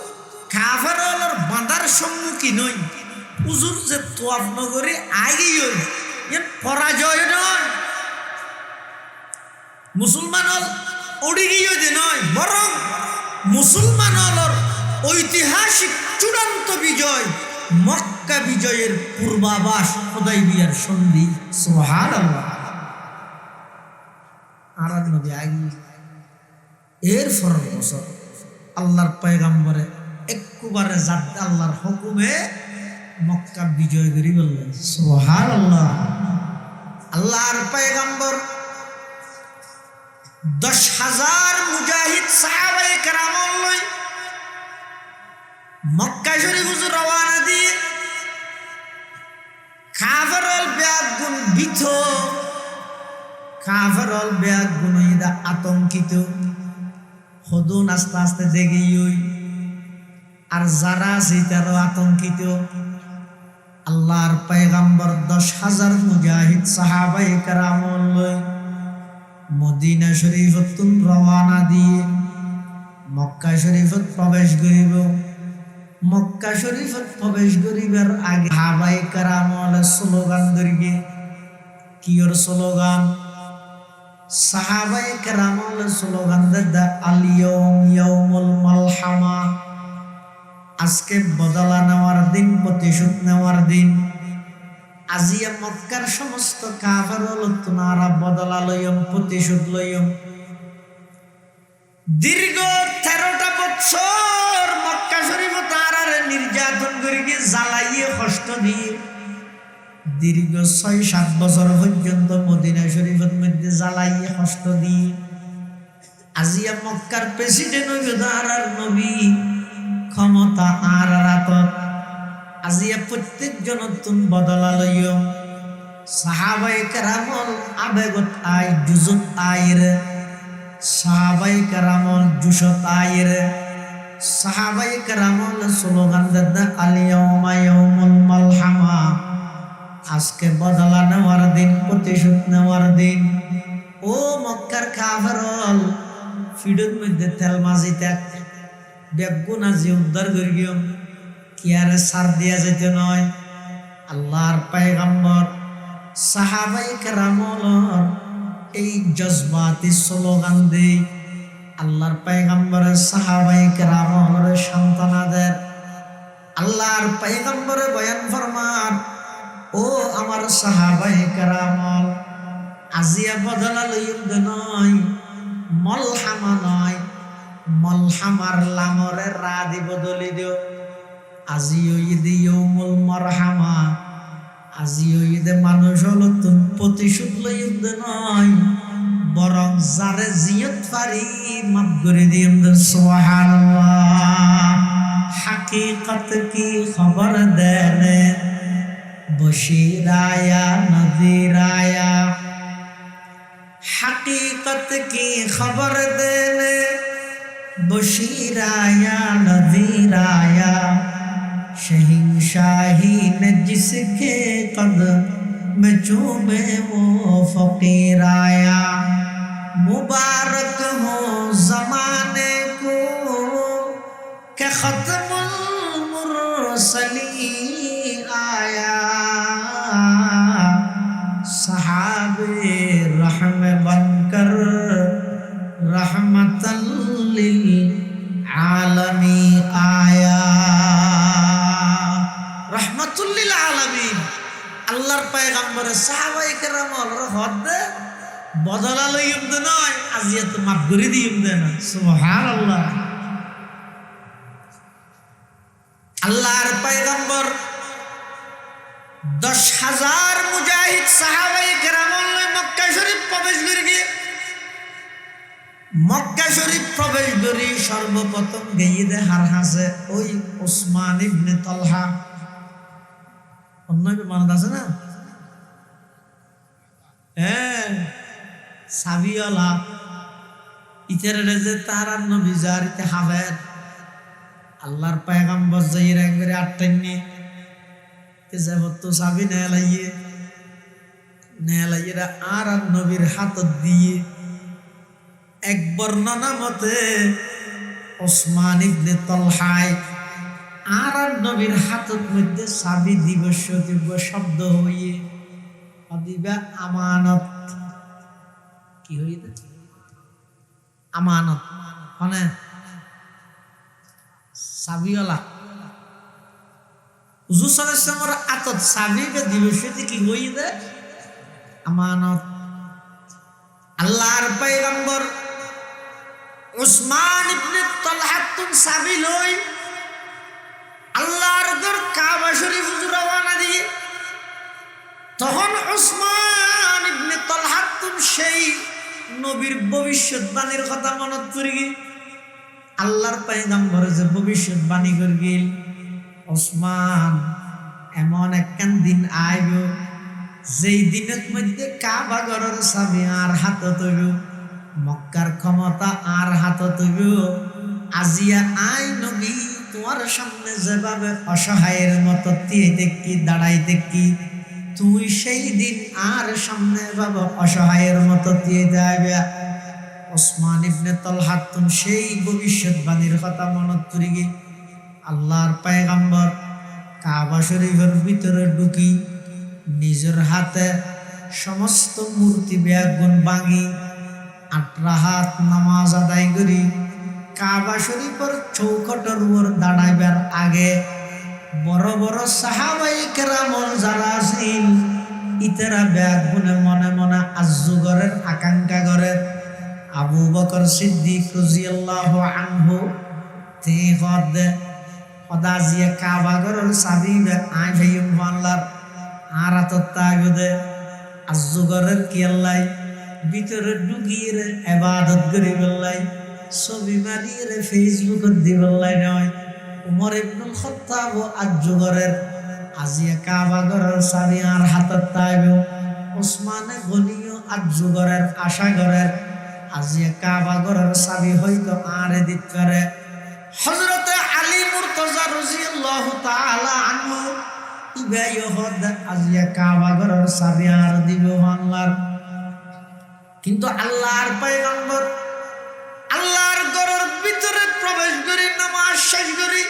কাফেরর বাঁধার সম্মুখীন হই উজুর যে তোয়াফ নগরী আগেই হই এর পরাজয় নয়, মুসলমান হল ওডিগিয়ে যে নয়, বরং মুসলমান হলর ঐতিহাসিক চূড়ান্ত বিজয় মক্কা বিজয়ের পূর্বাভাস হুদাইবিয়ার সন্ধি। সুবহানাল্লাহ। আর নবী আগে এর ফরক বছর আল্লাহর পয়গম্বরে একবারে জাত আল্লাহর হুকুমে মক্কা বিজয় করি বললেন। সুবহানাল্লাহ। আল্লাহর পয়গম্বর 10,000 মুজাহিদ সাহাবায়ে কেরাম লই মক্কা শরীফ রওনা দিয়ে কাফেরল ব্যাগুন বিথ, কাফেরল ব্যাগুন ইদা আতঙ্কিত হদুন আস্তে আস্তে দেখি ওই আর যারা সেটারও আতঙ্কিত। আল্লাহর পয়গম্বর 10,000 মুজাহিদ সাহাবায়ে কেরাম লই মদিনা শরীফত রওনা দিয়ে মক্কা শরীফত প্রবেশ করিব। মক্কা শরীফত প্রবেশ করিবার আগে সাহাবায়ে কেরাম স্লোগান ধরিয়ে কিয়র স্লোগান? সাহাবায়ে কেরাম স্লোগান দা আল ইয়াউম ইয়াউমুল মালহামা, আজকে বদলা নেওয়ার দিন, প্রতিশোধ নেওয়ার দিন। আজিয়া মক্কার সমস্ত কাফের তোনারা বদলা লইম, প্রতিশোধ লইম। দীর্ঘ 13টা বছর মক্কা শরীফ তারারে নির্যাতন করিয়ে জ্বালাইয়ে কষ্ট দিয়ে দীর্ঘ 6-7 বছর পর্যন্ত মদিনা শরীফের মধ্যে জ্বালাইয়ে কষ্ট দিয়ে আজিয়া মক্কার প্রেসিডেন্ট হইব তারার নবী ক্ষমতা আর রাতত আজিয়া প্রত্যেকজন নতুন বদলা লইও। সাহাবায়ে কেরামল আবেগত আই জুজত আইর, সাহাবায়ে কেরামল জুশত আইর, সাহাবায়ে কেরামল স্লোগান দা আল ইয়াউমা ইয়াউমুল মালহামা, আজকে বদলা নেওয়ার দিন, প্রতিশোধ নেওয়ার দিন। ও মক্কার কাফেরল ফিডের মধ্যে তেল মাঝি থাক বেগুন আজি উদ্ধার করিও কি আর সার দিয়া যেতে নয়। আল্লাহর পয়গম্বর সাহাবায়ে কেরামর এই জজবাতি স্লোগান দেই আল্লাহর পয়গম্বরের সাহাবায়ে কেরামর সন্তানাদের আল্লাহর পয়গম্বরে বয়ান ফরমান, ও আমার সাহাবায়ে কেরামল আজিয়া বদলা লইতে নয়, মলহামা নয়, মলহামার লামরে রা দি বদলি দিও। আজিও ঈদে ইয়ৌমুল মারহামা, আজিও ঈদে মানুষ হলো তুমি প্রতিশোধ লইতে নয়, বরং যারে জিয়ত পারি মাফ করে দিন। সুবহানাল্লাহ। হাকিকত কি খবর দেনে, বশীর আয়া নযীর আয়া। हकीकत की खबर देने बशीर आया नज़ीर आया, शहंशाही ने जिसके कदम में चूमे वो फकीर आया। मुबारक हो ज़माने को के ख़त्मुल मुरसलीन आया, सहाबे रहम बनकर रहमतल लिल आलमीन आया। रहमतुल लिल आलमीन আল্লাহর পয়গম্বরের সাহাবায়ে কেরামের হদ বদলা লইম দে নয়, আজিয়াত মাফ করে দিম দে না। সুবহানাল্লাহ। আল্লাহর পয়গম্বর 10,000 মুজাহিদ সাহাবায়ে কেরাম মক্কা শরীফ প্রবেশ করে গিয়ে, মক্কা শরীফ প্রবেশ করে সর্বপ্রথম গিয়ে দে হার হাসে ওই উসমান ইবনে তালহা। অন্য মানত আছে না, হ্যাঁ, সাবিওয়ালা ইতারে যে তারা নবী জারিতে হাবের আল্লাহর পয়গম্বর যাইর একবারে আটটাইনি তো সাবি নেলাইয়ে আর নবীর হাত দিয়ে এক বর্ণনা মতে ওসমান ইবনে তালহাই আর নবীর হাতত মধ্যে সাবি দিবস দিব্য শব্দ হইয়ে দিবা আমানত। কি হইয়ে আমানত মানে সাবিওয়ালা হুজুর সাল্লাল্লাহু আলাইহি ওয়াসাল্লামের আতত সাবিবে দিবসে কি হই দে আমানত। আল্লাহর পয়গম্বর উসমান ইবনে তালহা তুন সাবি লই আল্লাহর ঘর কাবা শরীফ রওনা দিয়ে, তখন উসমান ইবনে তালহা তুন সেই নবীর ভবিষ্যৎবাণীর কথা মনত পড়ে গিয়ে আল্লাহর পয়গম্বর যে ভবিষ্যৎবাণী করে গেল, ওসমান এমন একখান দিন আইব যেই দিনের মধ্যে কাবা ঘরের চাবি আর হাতত হইব, মক্কার ক্ষমতা আর হাতত হইব। আজিয়া আই নবী তোমার সামনে যেভাবে অসহায়ের মতো দেখি দাঁড়াই দেখি, তুই সেই দিন আর সামনে ভাবে অসহায়ের মতো দিয়ে যাইবে। ওসমান ইবনে তালহা তুন সেই ভবিষ্যৎবাণীর কথা মনত করে গিয়ে আল্লাহর পয়গম্বর কাবা শরীফের ভিতরে ঢুকি নিজের হাতে সমস্ত মূর্তি বেগুন ভাঙি 8 রাকাত নামাজ আদায় করি কাবা শরীফের চৌখটের উপর দাঁড়াইবার আগে বড় বড় সাহাবায়ে কেরাম যারা আছেন ইতারা বেগুনে মনে মনে আজ্জু করেন, আকাঙ্ক্ষা করেন। আবু বকর সিদ্দিক রাদিয়াল্লাহু আনহু তে হদে অদাজিয়া কাবা ঘরের চাবি আই ভাইম আল্লাহর আর আতত্তাগদে আজ্জুগরের কি আল্লাহ ভিতরে ঢুকিয়ে ইবাদত করি বললাই, ছবি মারিয়ে ফেসবুকত দি বললাই নয়। উমর ইবনুল খাত্তাব আজ্জুগরের আজিয়া কাবা ঘরের চাবি আর হাতত তাইব, ওসমানে গনিও আজ্জুগরের আশা ঘরের আজিয়া কাবা ঘরের চাবি হয়তো আরে দিত করে। হযরত আলী মুর্তজা রাদিয়াল্লাহু তাআলা আনহু ইবাইও হদ আজিয়া কাবা ঘরের চাবি আর দিব আল্লাহর। কিন্তু আল্লাহর পয়গম্বর আল্লাহর ঘরের ভিতরে প্রবেশ করি নামাজ শেষ করি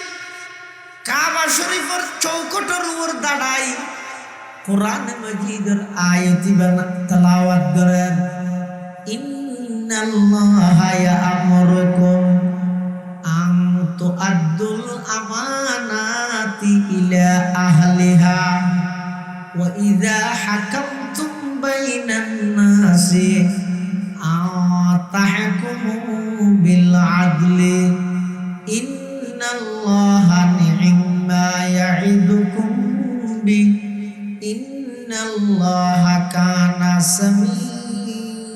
কাবা শরীফের চৌখটের উপর দাঁড়াই কোরআন মাজিদের আয়াত তেলাওয়াত করেন। ইন্নাল্লাহা ইয়া'মুরুকুম আন তু'আদ্দুল আমানাতি ইলা আহলিহা ওয়া ইযা হাকামতুম বাইনান নাস তাহকুমু বিল আদলি ইন্নাল্লাহা নি'ম্মা ইয়া'iদুকুম বি ইন্নাল্লাহা কানা সামিআন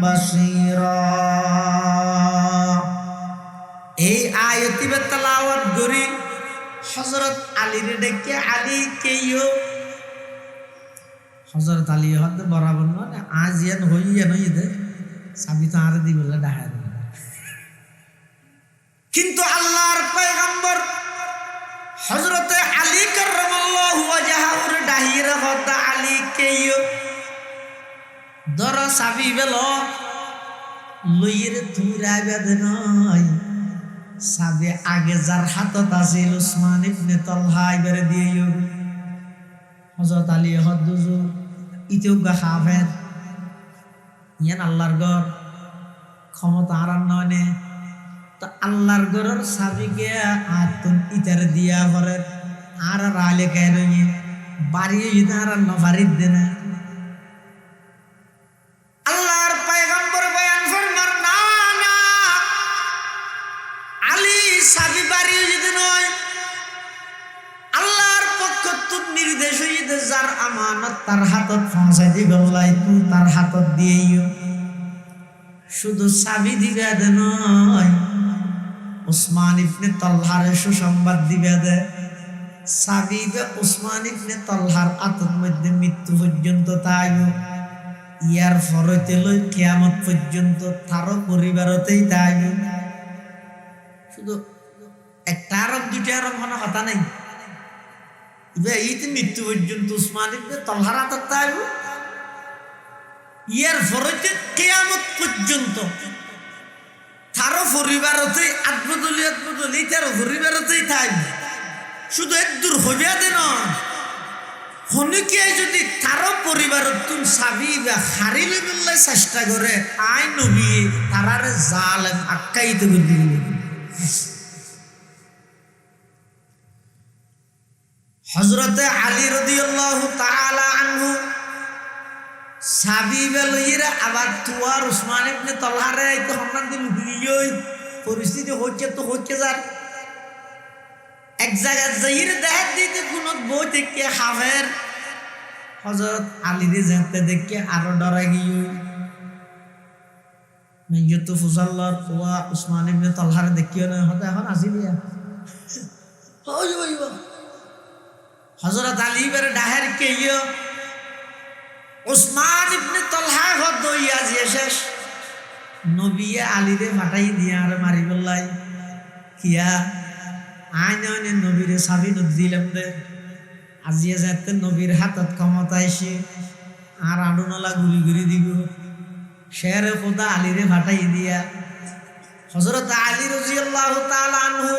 বাসীরা। এই আয়াতি তেলাওয়াত করি হযরত আলীর ডেকে আলী কেইও হযরত আলী হদ বরাবর না আজ ইয়ান হইয়া নই দে সাবি তো আর দিবলে ডাহার। কিন্তু আল্লাহর পয়গম্বর হযরত আলী কাররামাল্লাহু ওয়াজহাহুর ডাহির হদ আলী কেইও দর সাবি বেল লইরে তুরা বেদে নয় সাবে আগে যার হাতত আছিল উসমান ইবনে তালহা ইবারে দিয়েও হযরত আলী হদ্দুজু ইতেও গা হাফের ইয়ান আল্লাহর ঘর ক্ষমতা আর নয় তো আল্লাহর ঘরের সাবিকে আতুন ইতার দিয়া করে আর রালে কায়রই বাড়ি ইদার নফারিদ দেনা আল্লাহর পয়গম্বর বয়ান ফরমান না না আলী সাবি বাড়ি যদি নয় আল্লাহর পক্ষ থেকে নির্দেশ হইতে যার আমানত তার হাতত পৌঁছাই দিবলাই তুই তার হাতত দিয়েইও শুধু সাবি দিবে দে নয় উসমান ইবনে তালহার সুসংবাদ দিবে দে সাবিবে উসমান ইবনে তালহার আতত মধ্যে মৃত্যু পর্যন্ত তাইও ইয়ার ফরতে লই কিয়ামত পর্যন্ত তারও পরিবারতেই তাইও শুধু একটা আরব দুইটা আরব কোনো কথা নাই ইতে মৃত্যু পর্যন্ত উসমান ইবনে তালহার আতত তাইও ইয়ার ফরতে কিয়ামত পর্যন্ত তারও পরিবারতেই আত্মদলি তারও পরিবারতেই তাইও শুধু এক দূর হইয়া দে নয় হনুকিয়ায় যদি তারও পরিবার তুমি সাবি বা হারি লইবার চেষ্টা করে আই নবী তারারে জালেম আখ্যায়িত করে দিল। হযরতে আলী রাদিয়াল্লাহু তাআলা আনহু সাবি লইরা আবার তুয়ার উসমান ইবনে তালহারে তো সম্মান দিল গিয়ই পরিস্থিতি হচ্ছে তো হচ্ছে যার এক জায়গা যাইর দেখ দিতে কোন বউ থেকে হাফের হযরত আলী রে যেতে দেখে আরো ডরা গিয়ে মেয়ত ফুসাল্লার ওয়া উসমান ইবনে তালহার দেখিও না হতে এখন আসিলিয়া হই হইব হযরত আলী বের ডাহের কেইও উসমান ইবনে তালহা হদ হইয়া যে শেষ নবী আলী রে ফাটাই দিয়া আর মারি বললাই কিয়া আইনে নবীরে সাবি দিলাম দে আজিয়ে যাতে নবীর হাতত ক্ষমতা এসে আর আডুনলা গুলি গুলি দিব শেরে খোদা আলীরে ফাটাই দিয়া হযরত আলী রাদিয়াল্লাহু তাআলা আনহু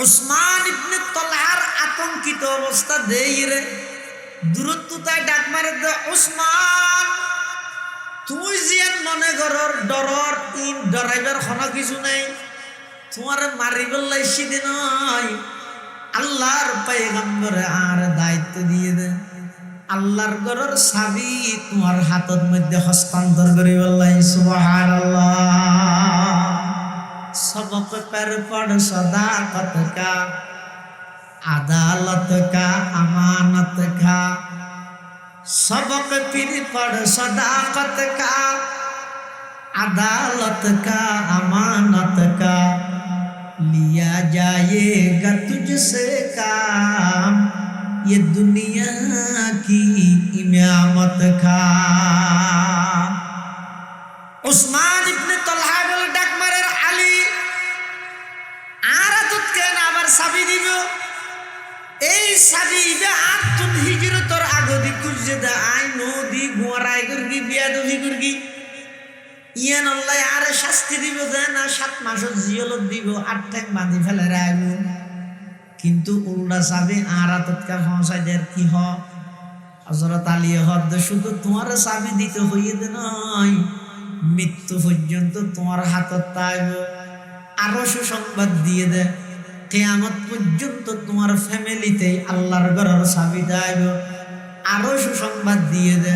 উসমান ইবনে তালহার আতঙ্কিত অবস্থা দেইরে দূরত্বতায় ডাক মারে দে উসমান তুই জিয়ান মনে করর ডরর ইন ডরাইবার কোনো কিছু নাই তোমার মারিবার লাইছি দে নয় আল্লাহর পয়গম্বর আর দায়িত্ব দিয়ে দে আল্লাহর ঘরের চাবি তোমার হাতের মধ্যে হস্তান্তর করি বললাই সুবহানাল্লাহ सबक पर पढ़ सदाकत का अदालत का अमानत का सबक फिर पढ़ सदाकत का अदालत का अमानत का लिया जाएगा तुझसे काम ये दुनिया की इमामत का उस्मान इब्ने तलहा बोले डाक मारे आली आरा तुत के नाबर साबी दिबो এই সাবিবে আতুন হিজরতর আগদি কুজদা আই নদী গোরাই করগি বিয়াদবি করগি ইয়ান আল্লাহ আরে শাস্তি দিব না 7 মাস জিয়লত দিব 8 ঠেক বাঁধি ফেলে রাখবো কিন্তু উল্টা সাবি আরা তৎকা পৌঁছাই দের কি হ হযরত আলী হদ শুধু তোমার সাবি দিতে হইয়ে দে নয় মৃত্যু পর্যন্ত তোমার হাতত তাইব আরো সুসংবাদ দিয়ে দে কিয়ামত পর্যন্ত তোমার ফ্যামিলিতে আল্লাহর ঘরের চাবি দাইব আরো সুসংবাদ দিয়ে দে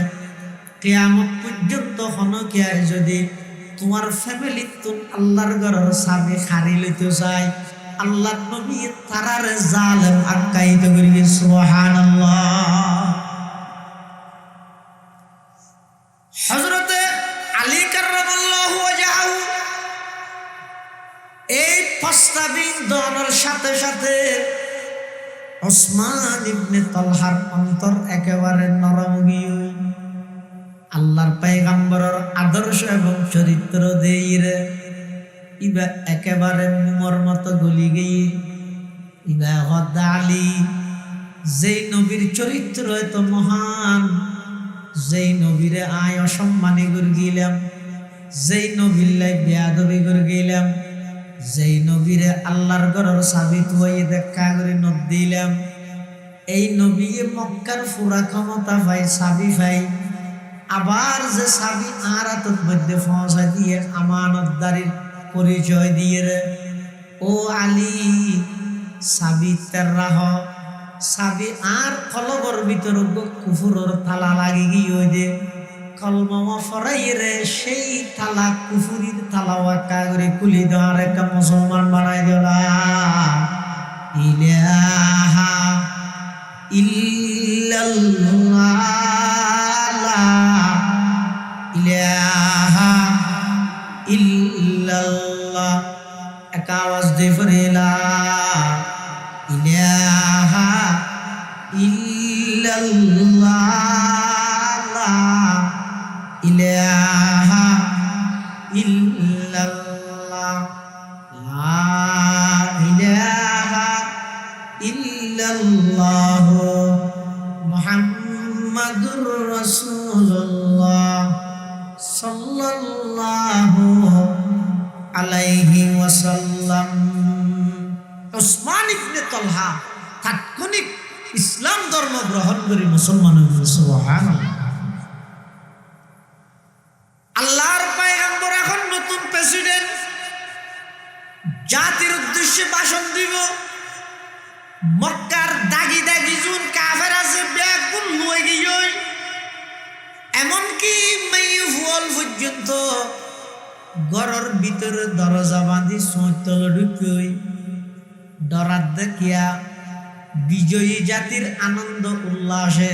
কিয়ামত পর্যন্ত হনকিয়ায় যদি তোমার ফ্যামিলি তুন আল্লাহর ঘরের চাবি খারি লইতে চায়, আল্লাহর নবী তারারে জালেম আখ্যায়িত করি। সুবহানাল্লাহ। হযরতে আলী কাররামাল্লাহু ওয়াজহাহু এই প্রস্তাবিত দনের সাথে সাথে ওসমান ইবনে তালহার অন্তর একেবারে নরম গিয়ে আল্লাহর পয়গম্বরের আদর্শ এবং চরিত্র দেইরে ইবা একেবারে মুমর মতো গলি গিয়ে ইবা হদ আলী, যেই নবীর চরিত্র এত মহান, যেই নবীরে আয় অসম্মানী করে গেলাম, যেই নবীর লাই বেয়াদবি করে গেলাম, যেই নবীরে আল্লাহর ঘরের চাবি থুয়ে দেখা করে নদ দিলাম, এই নবী মক্কার পুরা ক্ষমতা পাই, চাবি পাই, আবার যে চাবি আর হাতের মধ্যে পৌঁছা দিয়ে আমানতদারির পরিচয় দিয়ে রে, ও আলী চাবি তেরাহ, চাবি আর কলবর ভিতর কুফুরের তালা লাগি গিয়ে যে কলমা ফরাই রে, সেই তালা কুফুরির তালা ওয়াক্কা করে খুলি দেওয়ার একটা মুসলমান বানাই দিলা। ইলাহা ইল্লাল্লাহ ইলাহা ইল্লাল্লাহ, এক আওয়াজ দিয়ে ফরিলা ইলাহা ইল্লাল্লাহ ইলাহা ইল্লাল্লাহ লা ইলাহা ইল্লাল্লাহ মুহাম্মাদুর রাসূলুল্লাহ সাল্লাল্লাহু আলাইহি ওয়াসাল্লাম। ওসমান ইবনে তালহা তাৎক্ষণিক ইসলাম ধর্ম গ্রহণ করে মুসলমান হয়ে। সুবহানাল্লাহ। আল্লাহর পয়গম্বর এখন নতুন প্রেসিডেন্ট, জাতির উদ্দেশ্যে ভাষণ দিব। মক্কার দাগি দাগি জুন কাফের আছে ব্যাগুল লয়ে গিয়ে, এমনকি মাইফুল পর্যন্ত ঘরের ভিতরে দরজা বাঁধি সোঁতল ঢুকই ডরাত দেখিয়া বিজয়ী জাতির আনন্দ উল্লাসে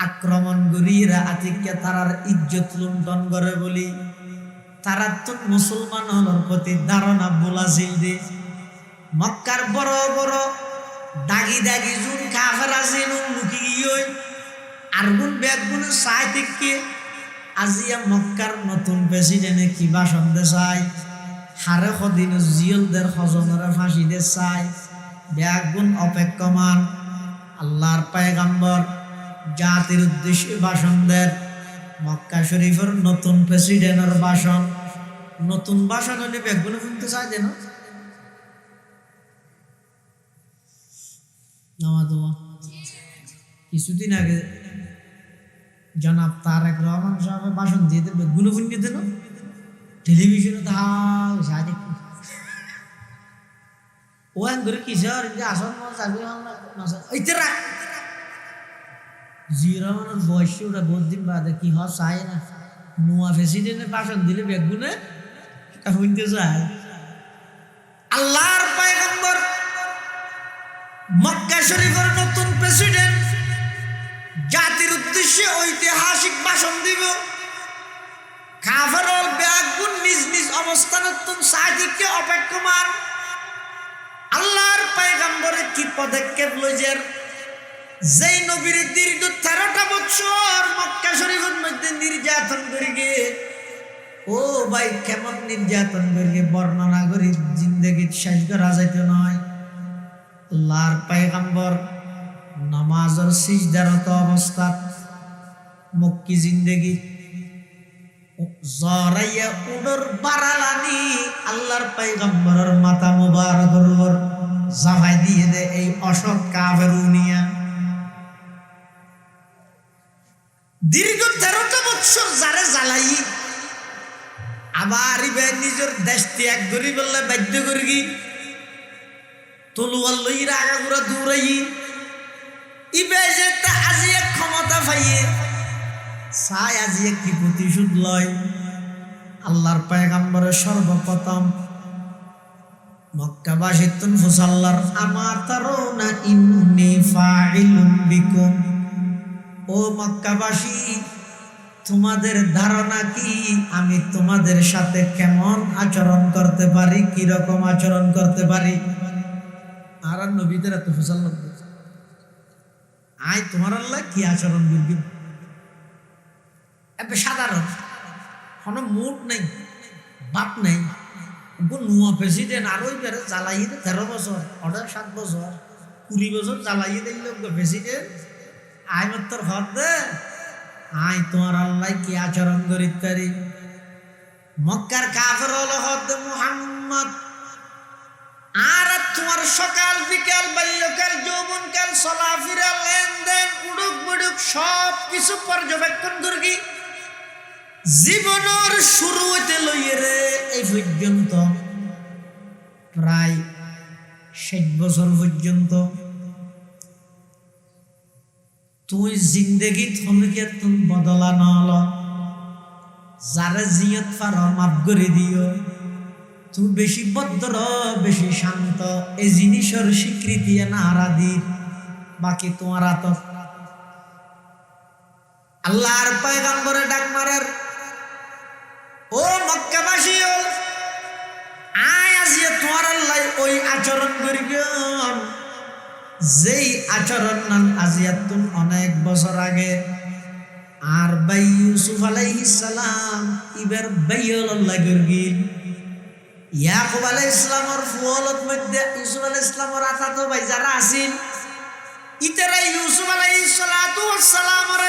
আক্রমণ করিয়া আতিককে তারার ইজ্জত লুণ্ঠন করে বলি তারা তো মুসলমান হলোর প্রতি ধারণা বোলাছিল দে। মক্কার বড় বড় দাগি দাগি জুন কাফের আছে লুকি গিয়ে আর গুণ ব্যাগ গুণ চাই থেকে আজিয়া মক্কার নতুন প্রেসিডেন্টে কি ভাষণ দে চাই, হারে সদিন জিয়লদের হজনরে ফাঁসি দে চাই, ব্যাগ গুণ অপেক্ষমান। আল্লাহর পয়গম্বর জাতির উদ্দেশ্যে ভাষণ দেন। মক্কা শরীফের নতুন প্রেসিডেন্টের ভাষণ, নতুন ভাষণ হলে ব্যাগগুলো শুনতে চাই যেন কিছুদিন আগে জনাব তারেক রহমান সাহেব ভাষণ দিয়ে বেগুলো শুনিয়ে দিল টেলিভিশনে, ও করে কিসের আসন জিয়া রহমানের বয়স ওটা বহুত দিন বাদে কি হয় চাই না, নোয়া প্রেসিডেন্টের ভাষণ দিলে বেগুনে শুনতে চায়। আল্লাহর পয়গম্বর মক্কা শরীফের নতুন প্রেসিডেন্ট জাতির উদ্দেশ্যে ঐতিহাসিক ভাষণ দিব। কাফের ব্যাগুন নিজ নিজ অবস্থানের সাহিত্যকে অপেক্ষমান। আল্লাহর পয়গম্বরের কি পদক্ষেপ লইছেন? যেই নবীর দীর্ঘ 13টা বছর মক্কা শরীফের মধ্যে নির্যাতন করে গিয়ে, ও ভাই কেমন নির্যাতন করে গিয়ে বর্ণনা করি জিন্দগি শেষ করা যাইতে নয়। আল্লাহর পয়গম্বর নামাজের সিজদারত অবস্থা মক্কি জিন্দগি জরাইয়া উডর বারালানি আল্লাহর পয়গম্বরের মাথা মুবারকের উপর জামাই দিয়ে দে এই অসৎ কাফের উনিয়া। দীর্ঘ 13টা বছর যারে জ্বালাই আবার ইবে নিজের দেশ ত্যাগ করি বললে বাধ্য করি তলুয়ার লইরা আগাগুড়া দৌড়াই ইবে যে আজি এক ক্ষমতা পাইয়ে চাই আজি কি প্রতিশোধ লয়। আল্লাহর পয়গম্বরের সর্বপ্রথম মক্কাবাসী তুন ফুসাল্লার আমা তারাউনা ইন্নী ফাইলুম বিকুম, ও মক্কাবাসী তোমাদের ধারণা কি আমি তোমাদের সাথে কেমন আচরণ করতে পারি, কি রকম আচরণ করতে পারি? আর নবীদের এত ফুসাল্লাহ আই তোমার আল্লাহ কি আচরণ করবি, এত সাধারণ, কোনো মুড নেই, বাপ নেই। নুয়া প্রেসিডেন্ট আরো বেড়ে জ্বালাই 13 বছর, 7 বছর, 20 বছর জ্বালাই দিল প্রেসিডেন্ট। আয় মাত্র হর দে আয় তোমার আল্লাহ কি আচরণ করিত পারি। মক্কার কাফের হলো হদ মুহাম্মদ। আর তোমার সকাল বিকাল বাল্যকাল যৌবনকাল চলাফেরা লেনদেন উড়ুক বুড়ুক সব কিছু পর্যবেক্ষণ করি জীবনের শুরু হইতে লইয়ে রে এই পর্যন্ত প্রায় 60 বছর পর্যন্ত তুই জিন্দগি থমকে তুমি বদলা নল, যারে জিয়ত পার মাফ করে দিও। তুই বেশি ভদ্র বেশি শান্ত এই জিনিসের স্বীকৃতি না হারাদির, বাকি তোমার হাত। আল্লাহর পয়গম্বরে ডাক মারার, ও মক্কাবাসী আয় আজিয়ে তোমার আল্লাহ ওই আচরণ করিব যেই আচরণ নাম আজিয়াতুন অনেক বছর আগে। আর ভাই ইউসুফ আলাইহিস সালাম ইবার বাইয়ল আল্লাহ গরগিল ইয়াকুব আলাইহিস সালামের ফুয়লত মধ্যে ইউসুফ আলাইহিস সালামের আতাতো ভাই যারা আছেন ইতারা ইউসুফ আলাইহিস সালাতু ওয়াস সালামের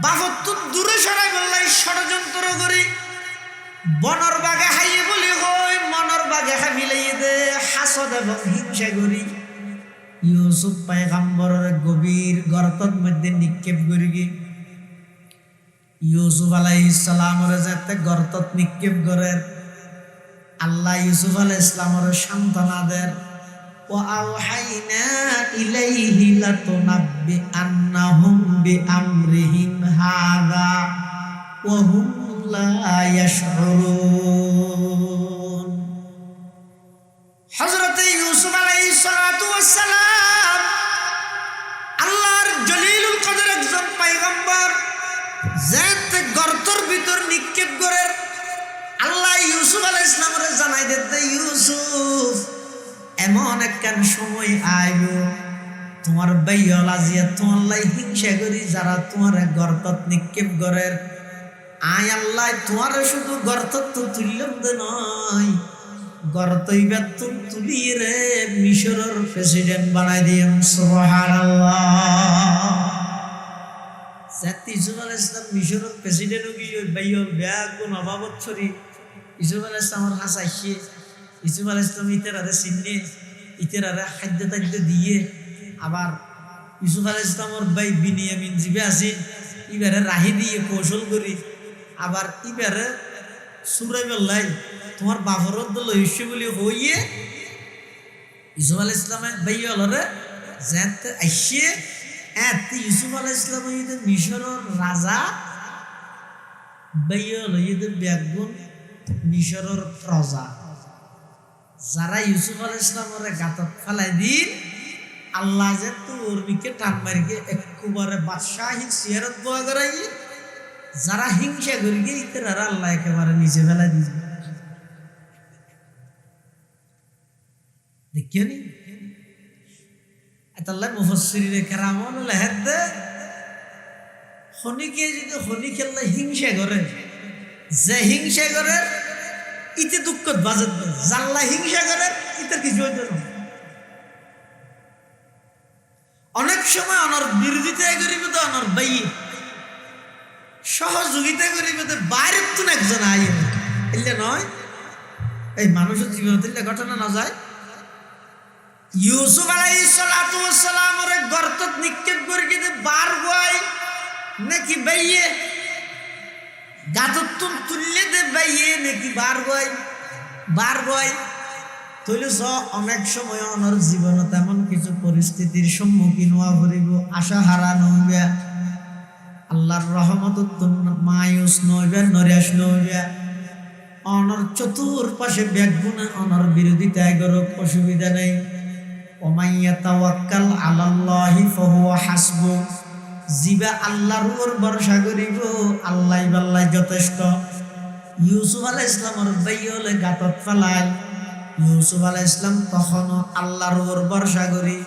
বাহত্তু দূরে সরাই বললাই ষড়যন্ত্র করি বনর বাগে হাইয়ে বলি হই মনর বাগে হাবিলাই দে হাসদ এবং হিংসা করি ইউসুফ পয়গম্বরের গভীর গর্তের মধ্যে নিক্ষেপ করি গি। ইউসুফ আলাইহিস সালামের যাতে গর্তত নিক্ষেপ করে আল্লাহ ইউসুফ আলাইহিস সালামের সান্ত্বনা দেন, ওয়া আওহাইনা ইলাইহি লাতুনাব্বি আন্নাহুম বিআমরিহিম হাযা ওয়া হুম লা ইয়াশউরুন। হযরত ইউসুফ আলাইহিস সালাতু ওয়াস সালাম আল্লাহর জলিলুল কদর একজন পয়গম্বর যাতে গর্তের ভিতর নিক্ষেপ করে আল্লাহ ইউসুফ আলাইহিস সালামের জানাই দিতে, ইউসুফ এমন একখান সময় আইব তোমার বাইয়ল আজিয়া তোমার হিংসা করি যারা তোমার গর্তত নিক্ষেপ করে। আয় আল্লাহ তোমার শুধু গর্তত তো তুললাম দে নয়, গর্তইবার তো তুলিয়ে রে মিশরের প্রেসিডেন্ট বানাই দিম। সুবহানাল্লাহ। জাতি ইউসুফ আলাইহিস সালাম মিশরের প্রেসিডেন্ট কি ওই বাইয়ল ব্যাগুন অভাবত ছড়ি ইউসুফ আলাইহিস সালামের হাসাইছে। ইউসুফ আলাইহিস সালাম ইতারারে চিনে ইতারারে খাদ্য তাদ্য দিয়ে আবার ইউসুফ আলাইহিস সালামের ভাই বিনিয়ামিন জিবে আছে ইবারে রাহি দিয়ে কৌশল করি আবার ইবারে সুরাই বেল্লাই তোমার বাফরত লইছে বলি হইয়ে ইউসুফ আলাইহিস সালামের ভাই হলরে যাতে আইছে এত ইউসুফ আলাইহিস সালাম ইদের মিশরের রাজা ভাই হল ইদের ব্যাগুন মিশরের প্রজা যারা ইউসুফ আলাইহিস সালামের গাতত ফেলাই দিন আল্লাহ যে তোর নিকে টান মারিকে একবারে বাদশাহী সিয়ারত দোয়া করাই যারা হিংসা করি গে ইতারা আল্লাহ একেবারে নিচে ফেলাই দিবে। দেখিনি আল্লাহ মুফাসসিরিনে কেরামন লেখেন দে খনিকে যদি খনিকে আল্লাহ হিংসা করে যে হিংসা করে ইতে দুঃখত বাজত জাল্লা হিংসা করে ইতার কিছু হইতো না। অনেক সময় অনর বিরোধিতা করিব তো অনর বাই সহযোগিতা করিব তো বাইরের তো একজন আইয়ে এলে নয় এই মানুষের জীবন দিলে ঘটনা না যায়। ইউসুফ আলাইহিস সালাতু ওয়াস সালামের গর্তত নিক্ষেপ করে কিন্তু বার গয় নাকি বাইয়ে গাতত তুললে দে বাইয়ে নাকি বার গয় তৈলে অনেক সময় অনর জীবন তেমন কিছু পরিস্থিতির সম্মুখীন হওয়া করিব, আশা হারানো হইবা আল্লাহর রহমত মায়ুস নইবে নরিয়াস নইবে অনর চতুর্পাশে ব্যাগুনা অনর বিরোধিতায় গরক অসুবিধা নেই ওমাইয়া তাওয়াক্কাল আলাল্লাহি ফাহুয়া হাসবু জিবা আল্লাহর উপর ভরসা করিব আল্লাহ বাল্লাহ যথেষ্ট ইউসুফ আলাইহিস সালামের বাইয়লে গাতত ফেলাল ইউসুফ আলাইহিস সালাম তখনও আল্লাহর উপর ভরসা করি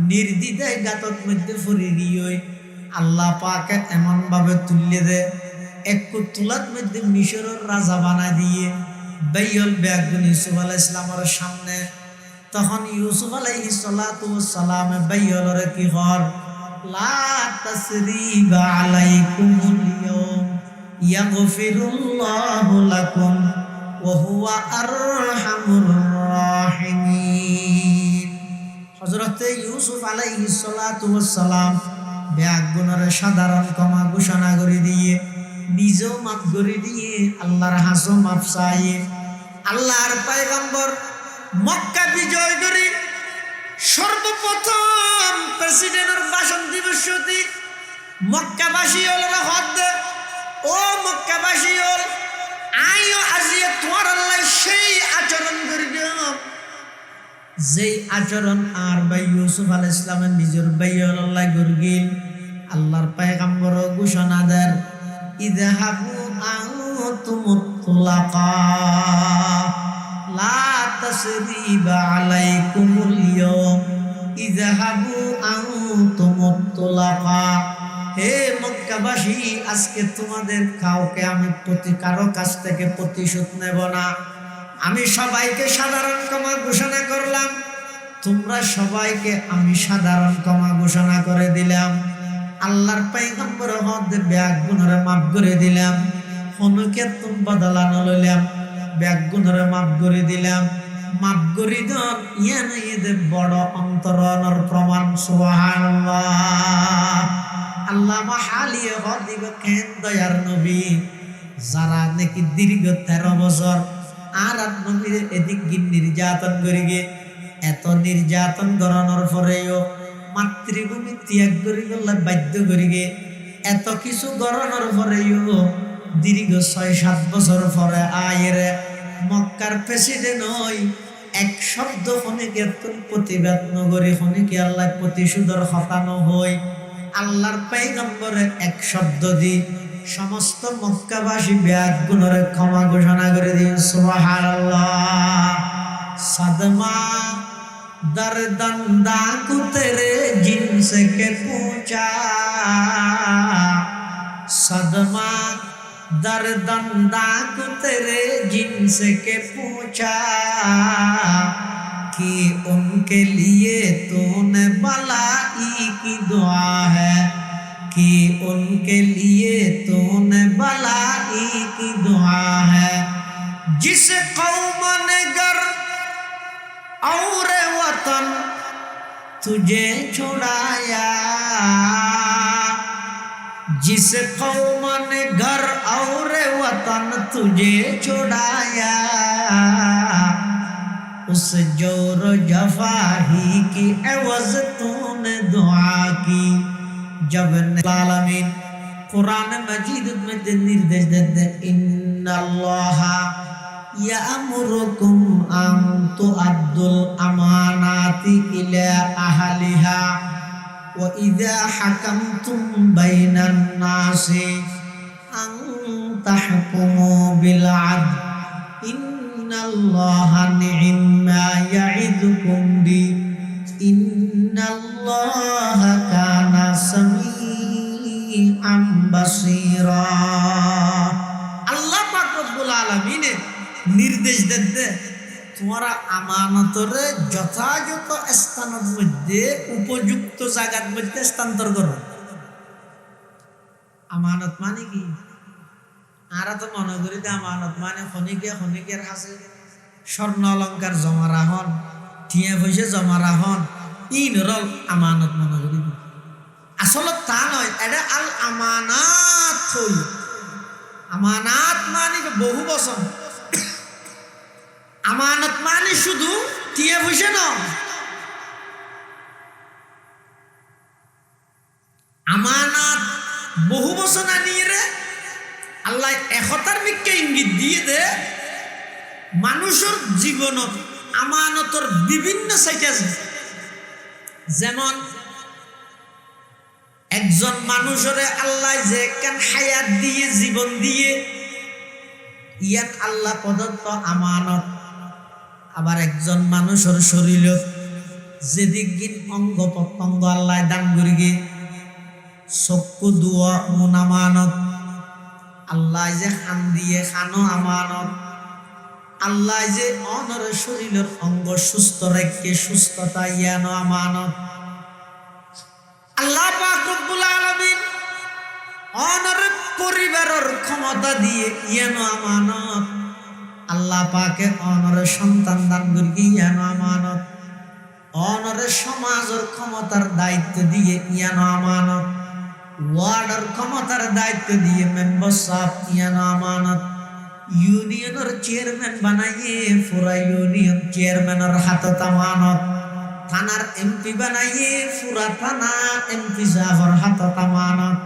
নির্দ্বিধায় গাতত মধ্যে ফুরি গিয়ে আল্লাহ পাকে এমন ভাবে তুললে দে একটু তুলাত মধ্যে মিশরের রাজা বানা দিয়ে বাইয়ল ব্যাগুন ইউসুফ আলাইহিস সালামের সামনে তখন ইউসুফ আলাইহিস সালাতু ওয়াস সালাম বাইয়লরে কি হর লা তাসরিবা আলাইকুমুল ইয়াউম ইয়াগফিরুল্লাহু লাকুম ওয়া হুয়া আরহামুর রাহিমিন। হযরত ইউসুফ আলাইহিস সালাতু ওয়াস সালাম ব্যাগুনের সাধারণ ক্ষমা ঘোষণা করে দিয়ে নিজেও মাফ করে দিয়ে আল্লাহর হাসো মাফ চাইয়ে আল্লাহর পয়গম্বর মক্কা বিজয় করে সর্বপ্রথম প্রেসিডেন্টের ভাষণ দিবস মক্কাবাসী হল হদ ও মক্কাবাসী হল আইও আজিয়ে তোমার আল্লাহ সেই আচরণ করিব যেই আচরণ আর ভাই ইউসুফ আলাইহিস সালামের নিজের ভাই আল্লাহ গরগিল আল্লাহর পয়গম্বর ঘোষণা দেন ইযহাবু আনতুমুত তুলাকা লা তাসরিবা আলাইকুমুল ইয়াউম ইযহাবু আনতুমুত তুলাকা। হে মক্কাবাসী আজকে তোমাদের কাউকে আমি কারো কাছ থেকে প্রতিশোধ নেব না আমি সবাইকে সাধারণ ক্ষমা ঘোষণা করলাম তোমরা সবাইকে আমি সাধারণ ক্ষমা ঘোষণা করে দিলাম আল্লাহর পয়গম্বর হদে ব্যাগ গুনরে মাফ করে দিলাম হনুকে তুম বদলানো লইলাম ব্যাগ গুনরে মাফ করে দিলাম মাফ করে দন ইয়ান ইদে বড় অন্তরণর প্রমাণ সুবহানাল্লাহ। আল্লাহ মাহালিয়ে হদিব কেন দয়ার নবী যারা নাকি দীর্ঘ 13 বছর আর নবীর এদিক নির্যাতন করিগে এত নির্যাতন করানোর পরেও মাতৃভূমি ত্যাগ করি বললে বাধ্য করিগে এত কিছু করানোর পরেও দীর্ঘ 6-7 বছর পরে আয়ের মক্কার প্রেসিডেন্ট হই এক শব্দ হনিকে প্রতিবাদ নগরী হনিকে আল্লাহ প্রতিশোধের হতানো হই আল্লাহর পয়গম্বরের এক শব্দ দি সমস্ত মক্কাবাসী ব্যাগ গুণরে ক্ষমা ঘোষণা করে দিন সুবহানাল্লাহ। সদমা दर्दंदा को तेरे जिनसे के पूछा सदमा दर्दंदा को तेरे जिनसे के पूछा कि उनके लिए तूने भलाई की दुआ है कि उनके लिए तूने भलाई की दुआ है जिस कौम ने गर और वतन तुझे छुड़ाया जिस कौम ने घर और वतन तुझे छुड़ाया उस जोर जफा ही की एवज तूने दुआ की जब आलमीन कुरान मजीद में निर्देश देते इन्नल्लाह यामुरुकुम अन तुअद्दुल अमानाति इला अहलिहा व इज़ा हकमतुम बैनन नासि अन तहकुमु बिल अद्ल इन्नल्लाहा नि'म्मा य'iदुकुम बि इन्नल्लाहा काना समीअन बसीरा। अल्लाह पाक रब्बुल आलमीन निर्देश देते तुम्हारा আমানতরে যথাযথ স্থানের মধ্যে উপযুক্ত জায়গার মধ্যে স্থানান্তর করো। আমানত মানে কি আরা তো মনে করি যে আমানত মানে খনিকের কাছে স্বর্ণ অলংকার জমা রাখুন টিয়া পয়সা জমা রাখুন ইনরল আমানত মনে করি আসলে তা নয় এটা আল আমানাত হই আমানাত মানে বহু বছর আমানত মানে শুধু টিয়া পয়সা নয় আমানত বহু বছর না নিয়ে রে আল্লাহ একতার মিকে ইঙ্গিত দিয়ে দে মানুষের জীবনত আমানতর বিভিন্ন সাইট আছে। যেমন একজন মানুষের আল্লাহ যে কেন হায়াত দিয়ে জীবন দিয়ে ইয়ান আল্লাহ প্রদত্ত আমানত। আবার একজন মানুষের শরীর যেদিক গিন অঙ্গ প্রত্যঙ্গ আল্লাহ দান করি গে চক্ষু দুয়া মন আমানত। আল্লাহ যে খান দিয়ে খানো আমানত। আল্লাহ যে অনর শরীরের অঙ্গ সুস্থ রেখে সুস্থতা ইয়ানো আমানত। আল্লাহ পাক রব্বুল আলামিন অনর পরিবারের ক্ষমতা দিয়ে ইয়ানো আমানত। আল্লাহ পাকে অনর সন্তান দান করি ইয়ানো আমানত। অনর সমাজের ক্ষমতার দায়িত্ব দিয়ে ইয়ানো আমানত। ওয়ার্ডের ক্ষমতার দায়িত্ব দিয়ে মেম্বার সাহেব ইয়ানো আমানত। ইউনিয়নের চেয়ারম্যান বানাইয়ে পুরা ইউনিয়ন চেয়ারম্যানের হাতত আমানত। থানার এমপি বানাইয়ে পুরা থানার এমপি সাহেবের হাতত আমানত।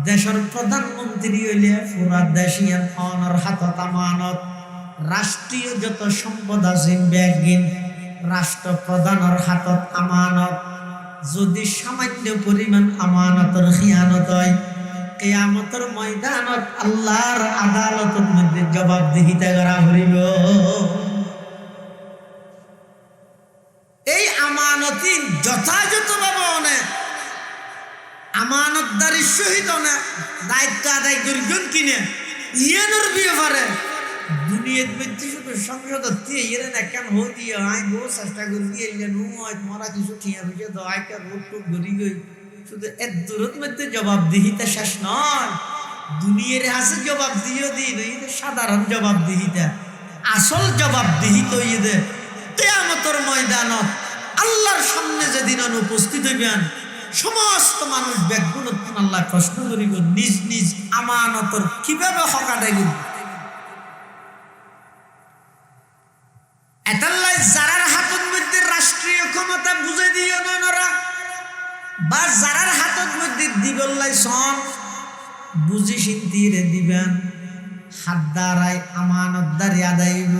দেশের প্রধানমন্ত্রী হইলে পুরা দেশিয়ান অনর হাতত আমানত। রাষ্ট্রীয় যত সম্পদ আছে ব্যাগিন রাষ্ট্রপ্রধানের হাতত আমানত। যদি সামান্য পরিমাণ আমানতের খিয়ানত হয় কিয়ামতের ময়দানত আল্লাহর আদালতের মধ্যে জবাবদিহিতা করা হইব। এই আমানতি যথাযথভাবে অনেক আমানতদারির সহিত অনেক দায়িত্ব আদায় করিবেন কিনে ইয়ানোর ব্যাপারে দুনিয়ার মধ্যে শুধু সংসদ ইয়ে না কেন হই দিয়ে আই গো চেষ্টা করি দিয়ে মরা কিছু ঠিয়া বুঝে তো আইকার রোগ টোক ঘুরি গই শুধু এর দূরত মধ্যে জবাবদিহিতা শেষ নয়। দুনিয়ার হাসে জবাবদিহিও দিন সাধারণ জবাবদিহিতা আসল জবাবদিহিত ইয়ে কিয়ামতের ময়দানত আল্লাহর সামনে যেদিন উপস্থিত হইবেন সমস্ত মানুষ ব্যাগুণত আল্লাহ প্রশ্ন করিব নিজ নিজ আমানতর কিভাবে হক আদায় করিব। এতাল্লাই যারার হাতের মধ্যে রাষ্ট্রীয় ক্ষমতা বুঝে দিও না বা যারার হাতের মধ্যে দিবল্লাই সন বুঝি সিন্তিরে দিবেন। হাত দ্বারাই আমানতদারি আদায়ব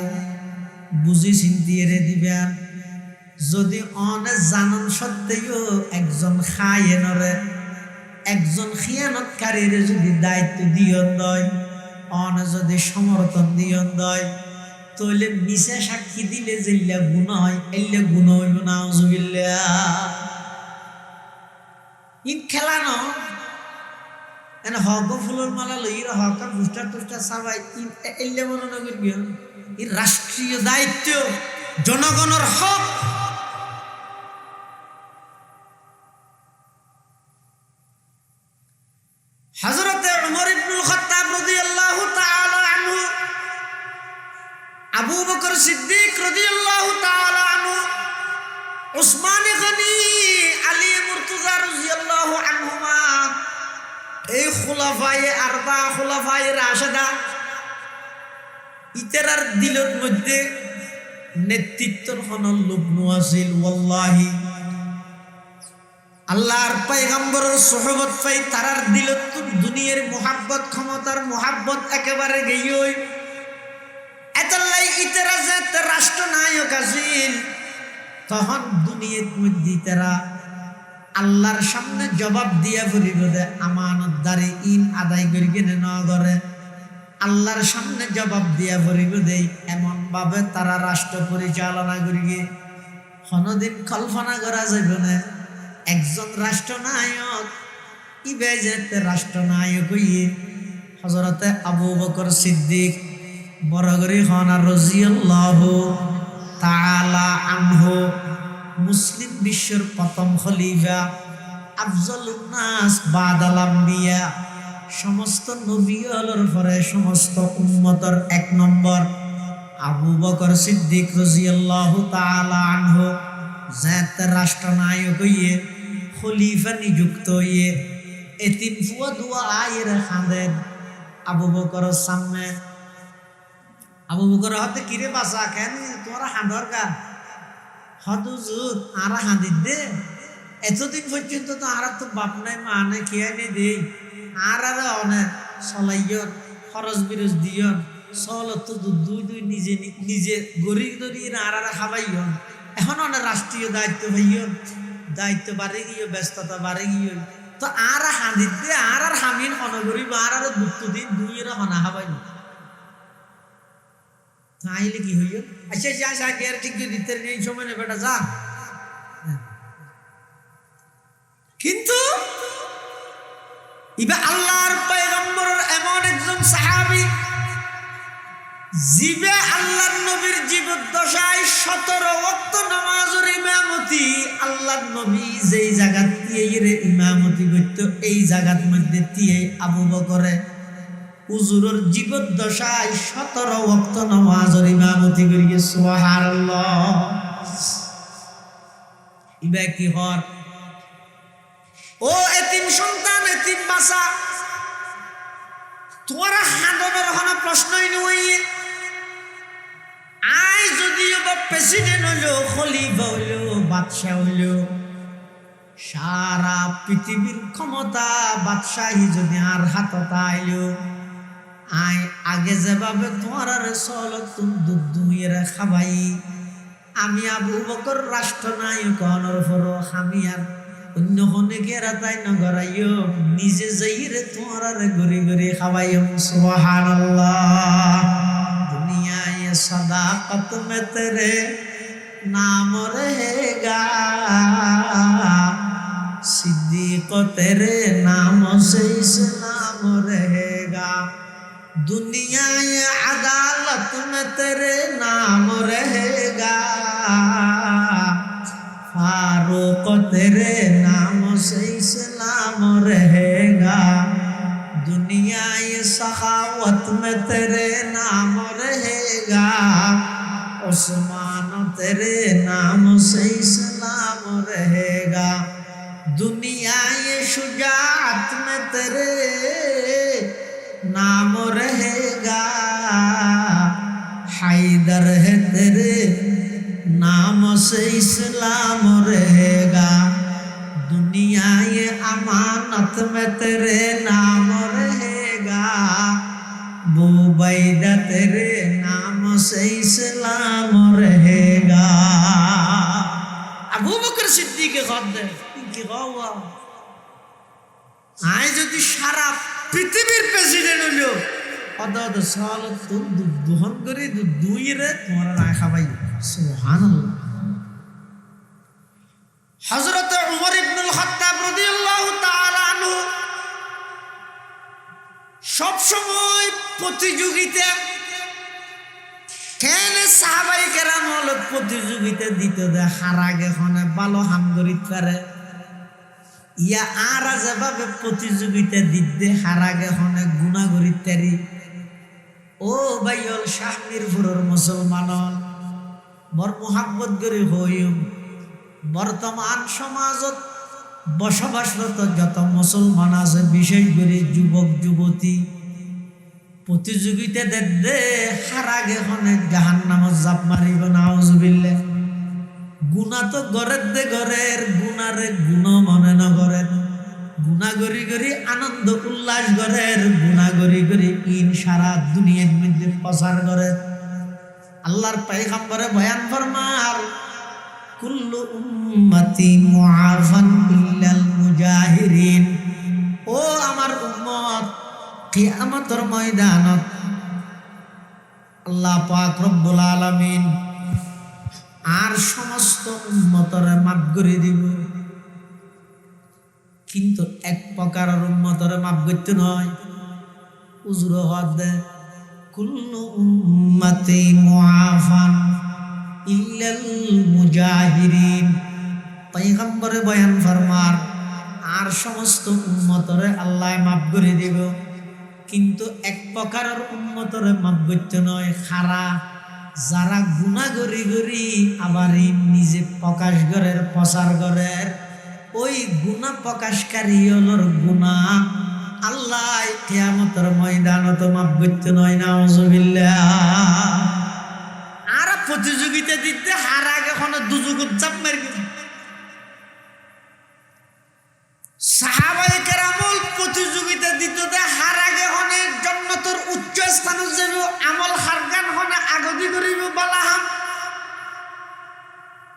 বুঝি সিন্তিরে দিবেন। যদি অনেক জানন সত্ত্বেও একজন খায়েনরে একজন খিয়ানতকারীর যদি দায়িত্ব দিয়ন দয় অনে যদি সমর্থন দিয়ন দয় তাহলে মিশা সাক্ষী দিলে যেল্লা গুণ হয় এল্লে গুণ হইব না ইন খেলানো এনে হক ফুলের মালা লইরা হক বুস্টার টুস্টার সবাই এল্লে মনে না করবি ই রাষ্ট্রীয় দায়িত্ব জনগণের হক। হযরতে উমর ইবনুল খাত্তাব রাদিয়াল্লাহু তাআলা আনহু, আবু বকর সিদ্দিক রাদিয়াল্লাহু তাআলা আনহু, উসমান গনি, আলী মুর্তজা রাদিয়াল্লাহু আনহুমা এই খুলাফায়ে আরবা খুলাফায়ে রাশিদা ইতারার দিলের মধ্যে নেতৃত্বর হনল লুবনু আছিল। ওয়াল্লাহি আল্লাহর পয়গম্বরের সুহবত পাই তারার দিলত দুনিয়ার মুহাব্বত ক্ষমতার মুহাব্বত একেবারে গেই এতলাই ইতারা যে রাষ্ট্রনায়ক আছিল তখন দুনিয়ার মধ্যে তারা আল্লাহর সামনে জবাব দিয়া পড়িব দে আমানতদারি ইন আদায় করি কিনে ন করে আল্লাহর সামনে জবাব দিয়া পড়িব দেই এমন ভাবে তারা রাষ্ট্র পরিচালনা করি গিয়ে কোনদিন কল্পনা করা যাবে না একজন রাষ্ট্রনায়ক ইবে যেতে রাষ্ট্রনায়ক হইয়ে হযরতে আবু বকর সিদ্দিক বরগরি খানা রাদিয়াল্লাহু তাআলা আনহু মুসলিম বিশ্বের প্রথম খলিফা আফজলুন নাস বাদাল আম্বিয়া সমস্ত নবীদের পরে সমস্ত উম্মতের এক নম্বর আবু বকর সিদ্দিক রাদিয়াল্লাহু তাআলা আনহু জাত রাষ্ট্রনায়ক হইয়ে খলিফা নিযুক্ত হইয়ে এতিম ফুয়া দুয়া আয়ের খাঁদেন আবু বকরের সামনে। আবু বকর হাতে কিরে বাসা কেন তোরা হাঁদর গা হদুজুর আরা হাঁদির দে এতদিন পর্যন্ত তো আর তো বাপ নাই মা নাই খেয়ে নে দেই আর অনেক চলাইয়ন খরচ বিরজ দিয়ন চলত দুই দুই নিজে নিজে গড়ি গড়ি আর খাবাইয়ন এখন অনেক রাষ্ট্রীয় দায়িত্ব ভাইয়ন দায়িত্ব বাড়ে গিয়ে ব্যস্ততা বাড়ে গিয়ে তো আর হাঁদিত দে আর হামিন অনগরিব আর দুঃখ দিন দুইয়ের হনা খাবাই তাইলে কি হইল আচ্ছা যা যা কে ঠিক দিতে নেই সময় নেই বেটা যা কিন্তু ইবা আল্লাহর পয়গম্বরের এমন একজন সাহাবী জিবে আল্লাহর নবীর জীবদ্দশায় 17 ওয়াক্ত নামাজের ইমামতি আল্লাহর নবী যেই জায়গাত রে ইমামতি করত এই জায়গার মধ্যে দিয়ে আবু বকরে হুজুরের জীবদ্দশায় 17 ওয়াক্ত নামাজের ইমামতি করিয়ে সুবহানাল্লাহ ইবা কি হর ও এতিম সন্তান এতিম বাসা তোরা হাঁদনের কোনো প্রশ্নই নই আয় যদিও বা প্রেসিডেন্ট হইল খলিফা হইল বাদশাহ হইল সারা পৃথিবীর ক্ষমতা বাদশাহী যদি আর হাতত আইল আয় আগে যেভাবে তোমার আর চলত দুধ দুইয়ের খাবাই আমি আবু বকর রাষ্ট্রনায়ক অনর ফর আমি আর অন্য হনে গেরা তাই নগরাইও নিজে যাইরে তোমার গড়ি গড়ি খাওয়াইও সুবহানাল্লাহ দুনিয়ায় সদাকত মে তেরে নাম रहेगा सिद्दीक तेरे नाम से इस्लाम रहेगा दुनिया अदालत में तेरे नाम रहेगा फारूक तेरे नाम से इस्लाम रहेगा दुनिया ये सखावत में तेरे नाम रहेगा उस्मान तेरे नाम से इस्लाम रहेगा दुनिया ये शुजाअत में तेरे नाम रहेगा हैदर है तेरे नाम से इस्लाम रहेगा दुनिया ये अमानत में तेरे नाम रहेगा बुबैदा तेरे नाम से इस्लाम रहेगा अबू बकर सिद्दीक के खद्दे কি গাওয়া আই যদি সারা পৃথিবীর প্রেসিডেন্ট হইলো অদদ সালত দুহন করে দুইরে তোমার রাখা ভাই সুবহানাল্লাহ হযরত উমর ইবনুল খাত্তাব রাদিয়াল্লাহু তাআলা আনহু সব সময় প্রতিযোগিতা কেন সাহাবাই কেরাম হল প্রতিযোগিতা দিতে দে হারাগে হনে ভালো হাম করিত পারে ইয়া আর যেভাবে প্রতিযোগিতা দিতে হারাগে হনে গুণা করিত পারি ও ভাইল শাহ মিরপুরের মুসলমান বর মোহাম্মত করে হইম বর্তমান সমাজত বসবাসরত যত মুসলমান আছে বিশেষ করে যুবক যুবতী প্রতিযোগিতা দেখবে হারাগে হনে জাহান্নামত জাপ মারিব নাউজুবিল্লাহ গুণা তো গড়ের দে গড়ের গুণারে গুণ মনে নগরের গুণা গড়ি গড়ি আনন্দ উল্লাস গড়ের গুণা গড়ি গড়ি ইন সারা দুনিয়ার মধ্যে প্রচার করে আল্লাহর পয়গম্বরে বয়ান ফরমার কুল্লু উম্মতি মুআফান ইল্লাল মুজাহিরিন ও আমার উম্মত কিয়ামতের ময়দানত আল্লাহ পাক রব্বুল আলামিন আর সমস্ত উম্মতরে মাফ করে দিব কিন্তু এক প্রকারের উম্মতরে মাফ করতে নয় উজুর হদ দে কুল্লু উম্মতি মুআফান ইল্লাল মুজাহিরিন পয়গম্বরে বয়ান ফরমার আর সমস্ত উম্মতরে আল্লাহ মাফ করে দিব কিন্তু এক প্রকারের উম্মতরে মাফ করতে নয় খারা যারা গুণা গরি গরি আবার নিজে প্রকাশ করের প্রচার করের ওই গুণা প্রকাশকারী হলোর গুণা আল্লাহ কিয়ামতের ময়দানত মাফ করতে নয় নাউজুবিল্লাহ আর প্রতিযোগিতা দিতে হার আগে কোনো দুজুগুত চাপ মারবে সাহাবায়ে কেরামল প্রতিযোগিতা দিতে স্থানত যাব আমল হারগান হনে আগদি করিব বালাহাম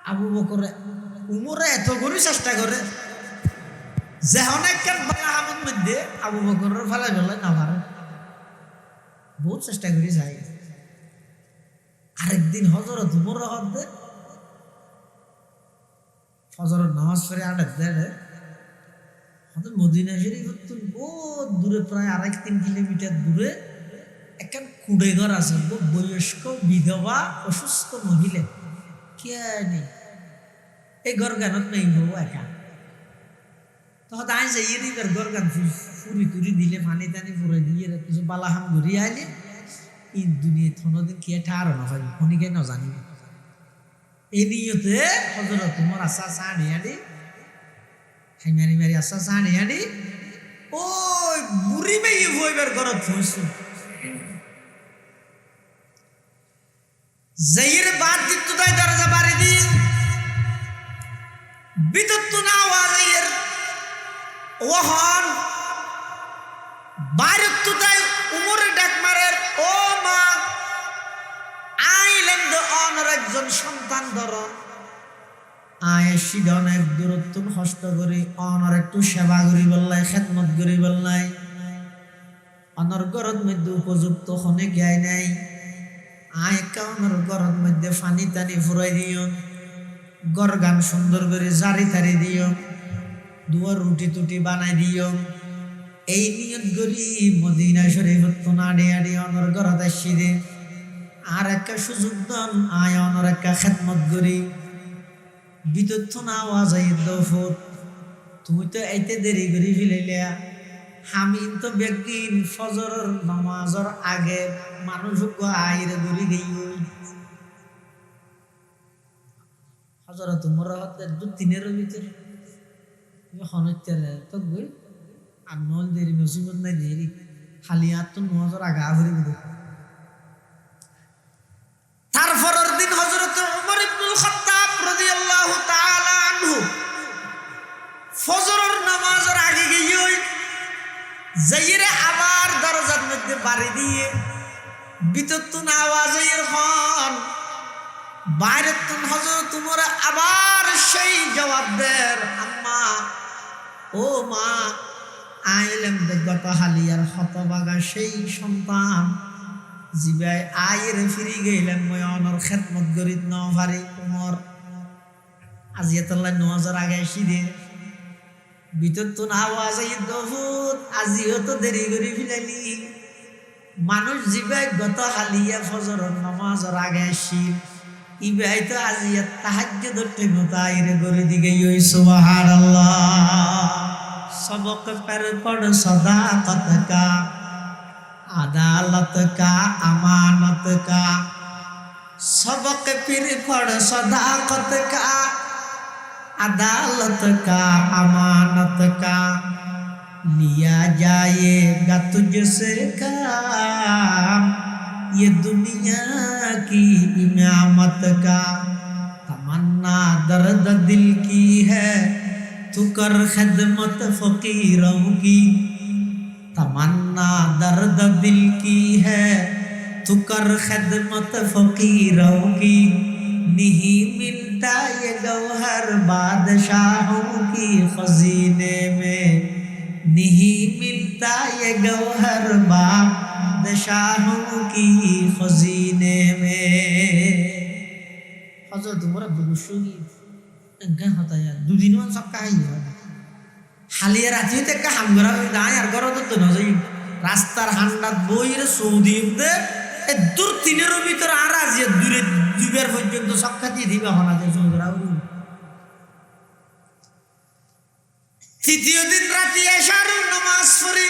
আবু বকর উমরে এত করে চেষ্টা করে যে অনেক বালাহামের মধ্যে আবু বকরের ফেলা ফেলে না পারে বহুত চেষ্টা করে যায় আরেকদিন হজরত উমর হতে ফজরের নামাজ পড়ে আডাক দেয় মদিনা শরীফ বহুত দূরে প্রায় 2.5-3 কিলোমিটার দূরে একটা কুড়ে ঘর আছে বয়স্ক বিধবা অসুস্থ মহিলা কে নেই এই ঘর গানত নেই বউ একা তখন আই যাই এদিকে ঘর গান ফুরি তুরি দিলে পানি টানি ফুরে দিয়ে কিছু বালাহাম ঘুরিয়ে আইলে এই দুনিয়া থনদিন কি ঠার না হয় অনেকে না জানি এই নিয়তে হজরত তোমার আশা চা নিয়াদি হাইমারি মারি আশা চা নিয়াদি ওই বুড়ি মেয়ে বইবার ঘরত ফুঁসু জাইর বাদ দিত তাই দরজা বাড়ি দি বিদ্যুৎ না আওয়াজের ওহন বাইরে তো তাই উমরে ডাক মারের ও মা আইলেন দে অনর একজন সন্তান ধরন আয়েশি অনেক দূরত্ব কষ্ট করি অনর একটু সেবা করি বললাই খেদমত করি বললাই অনর ঘরের মধ্যে উপযুক্ত হনে গায় নাই আয় কাউনের ঘরের মধ্যে পানি টানি ফুরাই দিও গর গান সুন্দর করে জারি তারি দিও দুয়ার রুটি টুটি বানাই দিও এই নিয়ত করি মদিনা শরীফত তো নাড়ি আড়ি অনর ঘরত আসি দে আর একটা সুযোগ দন আয় অনর একটা খেদমত করি বিদ্যুৎ না আওয়াজ দফত তুমি তো এতে দেরি করি ফেলাইলা আমি তো বেগিন ফজরের নামাজের আগে মানুষ আইরে দৌড়ি গই হজরত উমর হতে 2-3 ভিতরে হনত্যারে তো গই আর নল দেরি মুসিবত নাই দেরি খালি আর তো নামাজের আগে আভরি বুঝে তারপরের দিন হযরত উমর ইবনুল খাত্তাব রাদিয়াল্লাহু তাআলা আনহু ফজরের নামাজের আগে গিয়ে যাইরে আবার দরজার মধ্যে বাড়ি দিয়ে বিদ্যুৎ আওয়াজের হন বাইরে তুন হযরত উমর আবার সেই জবাব দেন আম্মা ও মা আইলেম দেখগত হালিয়ার হতবাগা সেই সন্তান জিবাই আইরে ফিরি গেলেন মই অনর খেদমত করিত ন পারি উমর আজিয়াতুল্লাহ নওয়াজের আগে আসি দে বিদ্যুৎ আওয়াজ দফুত আজিও তো দেরি করে ফেলালি মানুষ জিবাই গত হালিয়া ফজরের নামাজের আগে আসি ইবাই তো আজিয়া তাহাজ্জুদের টাইমত আইরে করে দিকে ইয় সুবহানাল্লাহ सबक पर पढ़ सदाकत का अदालत का अमानत का सबक फिर पढ़ सदाकत का अदालत का अमानत का लिया जाएगा तुझसे काम ये दुनिया की इमामत का तमन्ना दर्द दिल की है तू कर खिदमत फकीरों की तमन्ना दर्द दिल की है तू कर खिदमत फकीरों की नहीं मिलता ये गौहर बादशाहों की खजीने में नहीं मिलता ये गौहर बादशाहों की खजीने में हज़रत Umar बुशुगी enggak katanya dudinuan sok kaya halia rati te ka hamgara dayar garo to no jai rastar handat boire saudi te e dur tinero bitor araz ye dure duber পর্যন্ত সাক্ষাতি দিবা হনা যে সুন্দরাও তৃতীয় দিন রাতে এশার নামাজ পড়ি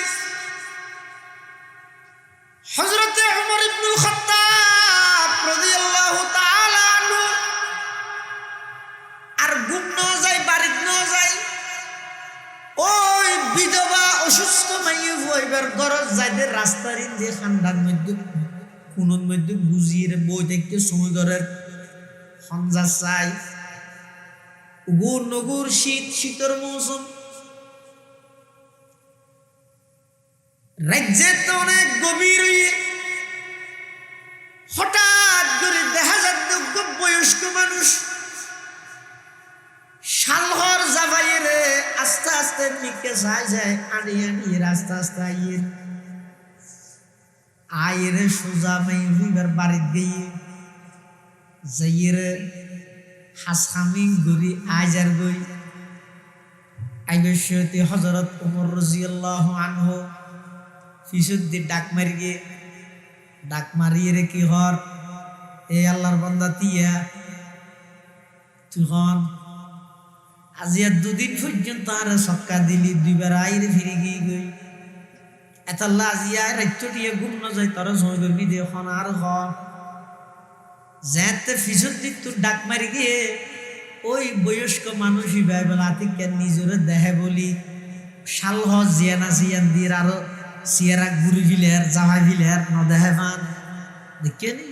হযরত উমর ইবনুল খাত্তাব রাদিয়াল্লাহু তাআলা আনহু আর ঘুম না যায় বাড়ি না যায় ওই বিধবা অসুস্থ মাইয়ে হইবার গরজ যাইদের রাস্তার ইন্দে খান্দার মধ্যে কোনর মধ্যে গুজিয়ে বই দেখতে সময় ধরের খঞ্জা চাই উগুর নগুর শীতের মৌসুম রাজ্যে তো অনেক গভীর চাই যায় আনি আনি রাস্তা রাস্তা আইরে সোজা মাই হইবার বাড়িত গিয়ে যাইরে হাসামিং গরি আজার গই আইবশ্যতি হযরত ওমর রাদিয়াল্লাহু আনহু ফিসুদ্দি ডাক মারিয়ে রে কি হর এ আল্লাহর বান্দা তিয়া তুই আজিয়া দুদিন পর্যন্ত আর সক্কা দিলি দুইবার আইরে ফিরে গিয়ে গই এত আল্লাহ আজিয়া রাত্য দিয়ে ঘুম না যায় তারা সময় করবি দে এখন আর হ যেতে ফিসুদ্দি তোর ডাক মারি গিয়ে ওই বয়স্ক মানুষই ভাই বলে আতিকে নিজরে দেহে বলি সালহ জিয়ানা জিয়ান দিয়ে আরো সিয়ারা ঘুরি ফিলের জামাই ফিলের ন দেহে পান দেখে নি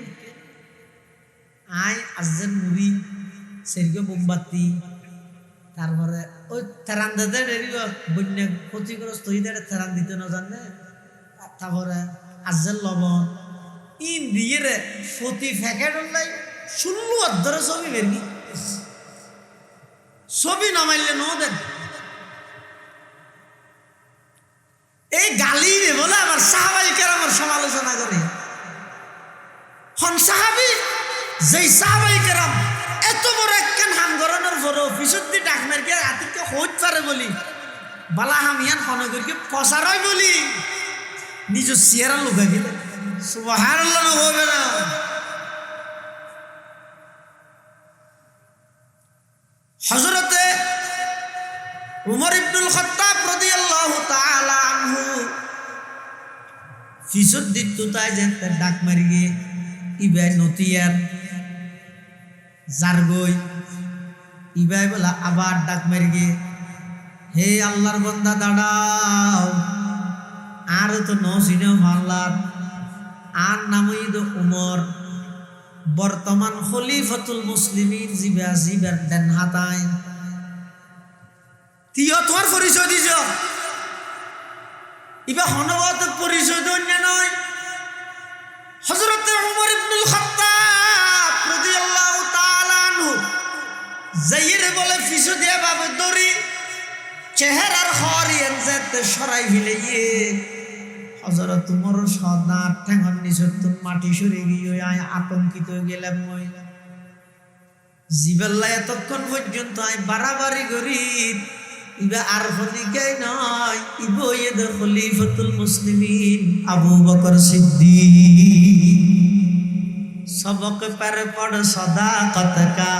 আয় আজের মুড়ি সেরকে মোমবাতি তারপরে ওই থেরান দিতে বন্যা ক্ষতিগ্রস্ত হইতে থেরান দিতে না জানে তারপরে আজের লবণ ইন দিয়ে রে প্রতি প্যাকেট নাই 16 অর্ধরে ছবি বেরবি ছবি নামাইলে ন দেন এই গালি রে বলে আমার সাহাবাই কেরামের সমালোচনা করে হন সাহাবি যেই সাহাবাই কেরাম এত বড় একখান হাম গরনের পরে ফিসুদ্দি ডাকমের কে আতিকে হইত পারে বলি বালা হামিয়ান হনগরকে পসারই বলি নিজ সিয়ারা লুকা গেলে সুবহানাল্লাহ হবে না হযরতে উমর ইবনুল খাত্তাব রাদিয়াল্লাহু তাআলা আনহু ফিসুদ্দি তুতায় যেতে ডাক মারি গিয়ে ইবাই নতিয়ার জারগই ইবাই বলা আবার ডাক মারি গিয়ে হে আল্লাহর বান্দা দাঁড়াও আর তো নসিনে মাল্লার আর নামই তো উমর বর্তমান খলিফাতুল মুসলিমিন জিবার দেন হাতায় তিয় তোমার পরিচয় দিছ ইবা হনবত পরিচয় দন্য নয় হযরত উমর ইবনুল খাত্তাব রাদিয়াল্লাহু তাআলা আনহু যাইরে বলে ফিসু দিয়া বাবে দড়ি চেহারার হরিয়েন যেতে সরাই ফিলেইয়ে হযরত উমর সদা ঠ্যাঙন নিচতুন মাটি সরে গিয়ে আয় আতঙ্কিত গেলাম মই জিবাল্লা এতক্ষণ পর্যন্ত আয় বাড়াবাড়ি করি ইবা আর হলিকাই নয় ইবো ইয়ে খলিফাতুল মুসলিমিন আবু বকর সিদ্দিক सबक पर पढ़ सदाकत का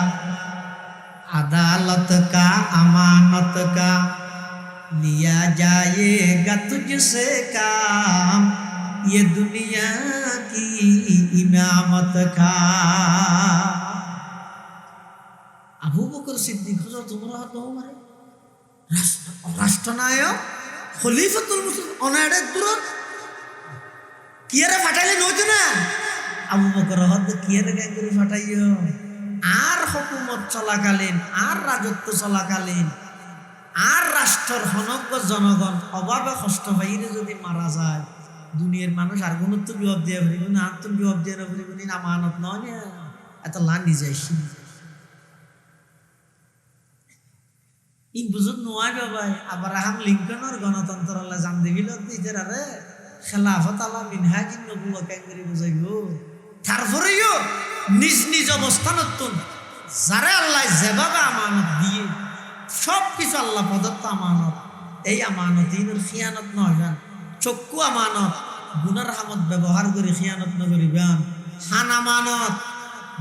अदालत का अमानत का लिया जाएगा तुझसे काम ये दुनिया की इमामत का আবু বকর সিদ্দিক হযরত উমর রাষ্ট্রনায়ক খলিফাতুল মুসলিমিন অনাড়ে দূর কিয়ারে ফাটাইলে নইতো না আবু বকর হদ কিয়ারে গায় করে ফাটাইও আর হুকুমত চলাকালীন আর রাজত্ব চলাকালীন আর রাষ্ট্রের হনজ্ঞ জনগণ অভাবে কষ্ট পাইলে যদি মারা যায় দুনিয়ার মানুষ আর কোনো তো বিপদ দিয়ে পারিব না আর তো বিপদ দিয়ে পারিব না আমানত নয় না এত লানি যাইছি ই বুঝুন নয় বাবাই আব্রাহাম লিঙ্কনের গণতন্ত্র আল্লাহ জান দিবিল দিতে রে খেলাফত আলা মিনহাজিন নবুওয়া কেঙ্গরি বুঝাইব তারপরেও নিজ নিজ অবস্থানত যারা আল্লাহ যেভাবে আমানত দিয়ে সব কিছু আল্লাহ প্রদত্ত আমানত এই আমানত ইনুর খিয়ানত নয় চক্ষু আমানত গুনার হামত ব্যবহার করে খিয়ানত নকরিবেন হান আমানত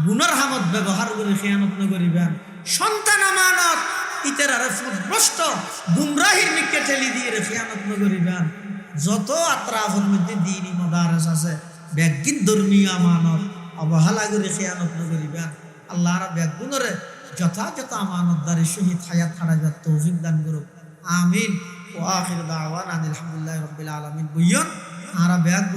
গুনার হামত ব্যবহার করে খিয়ানত নকরিবেন সন্তান আমানত ইতারারে ভ্রষ্ট গুমরাহির নিকে ঠেলি দিয়ে খিয়ানত নকরিবেন যত আত্রাফের মধ্যে দ্বীনি মাদারিস আছে ব্যাগিন ধর্মীয় আমানত অবহেলা করে খিয়ানত নকরিবেন আল্লাহ রাব্বুল আলামিন যথাযথ আমানতদারি শহীদ হায়াত হারাবার তৌফিক দান করুক আমিন ওয়া আখির দাওয়ানা আলহামদুলিল্লাহি রাব্বিল আলামিন বুঝুন আর ব্যাগ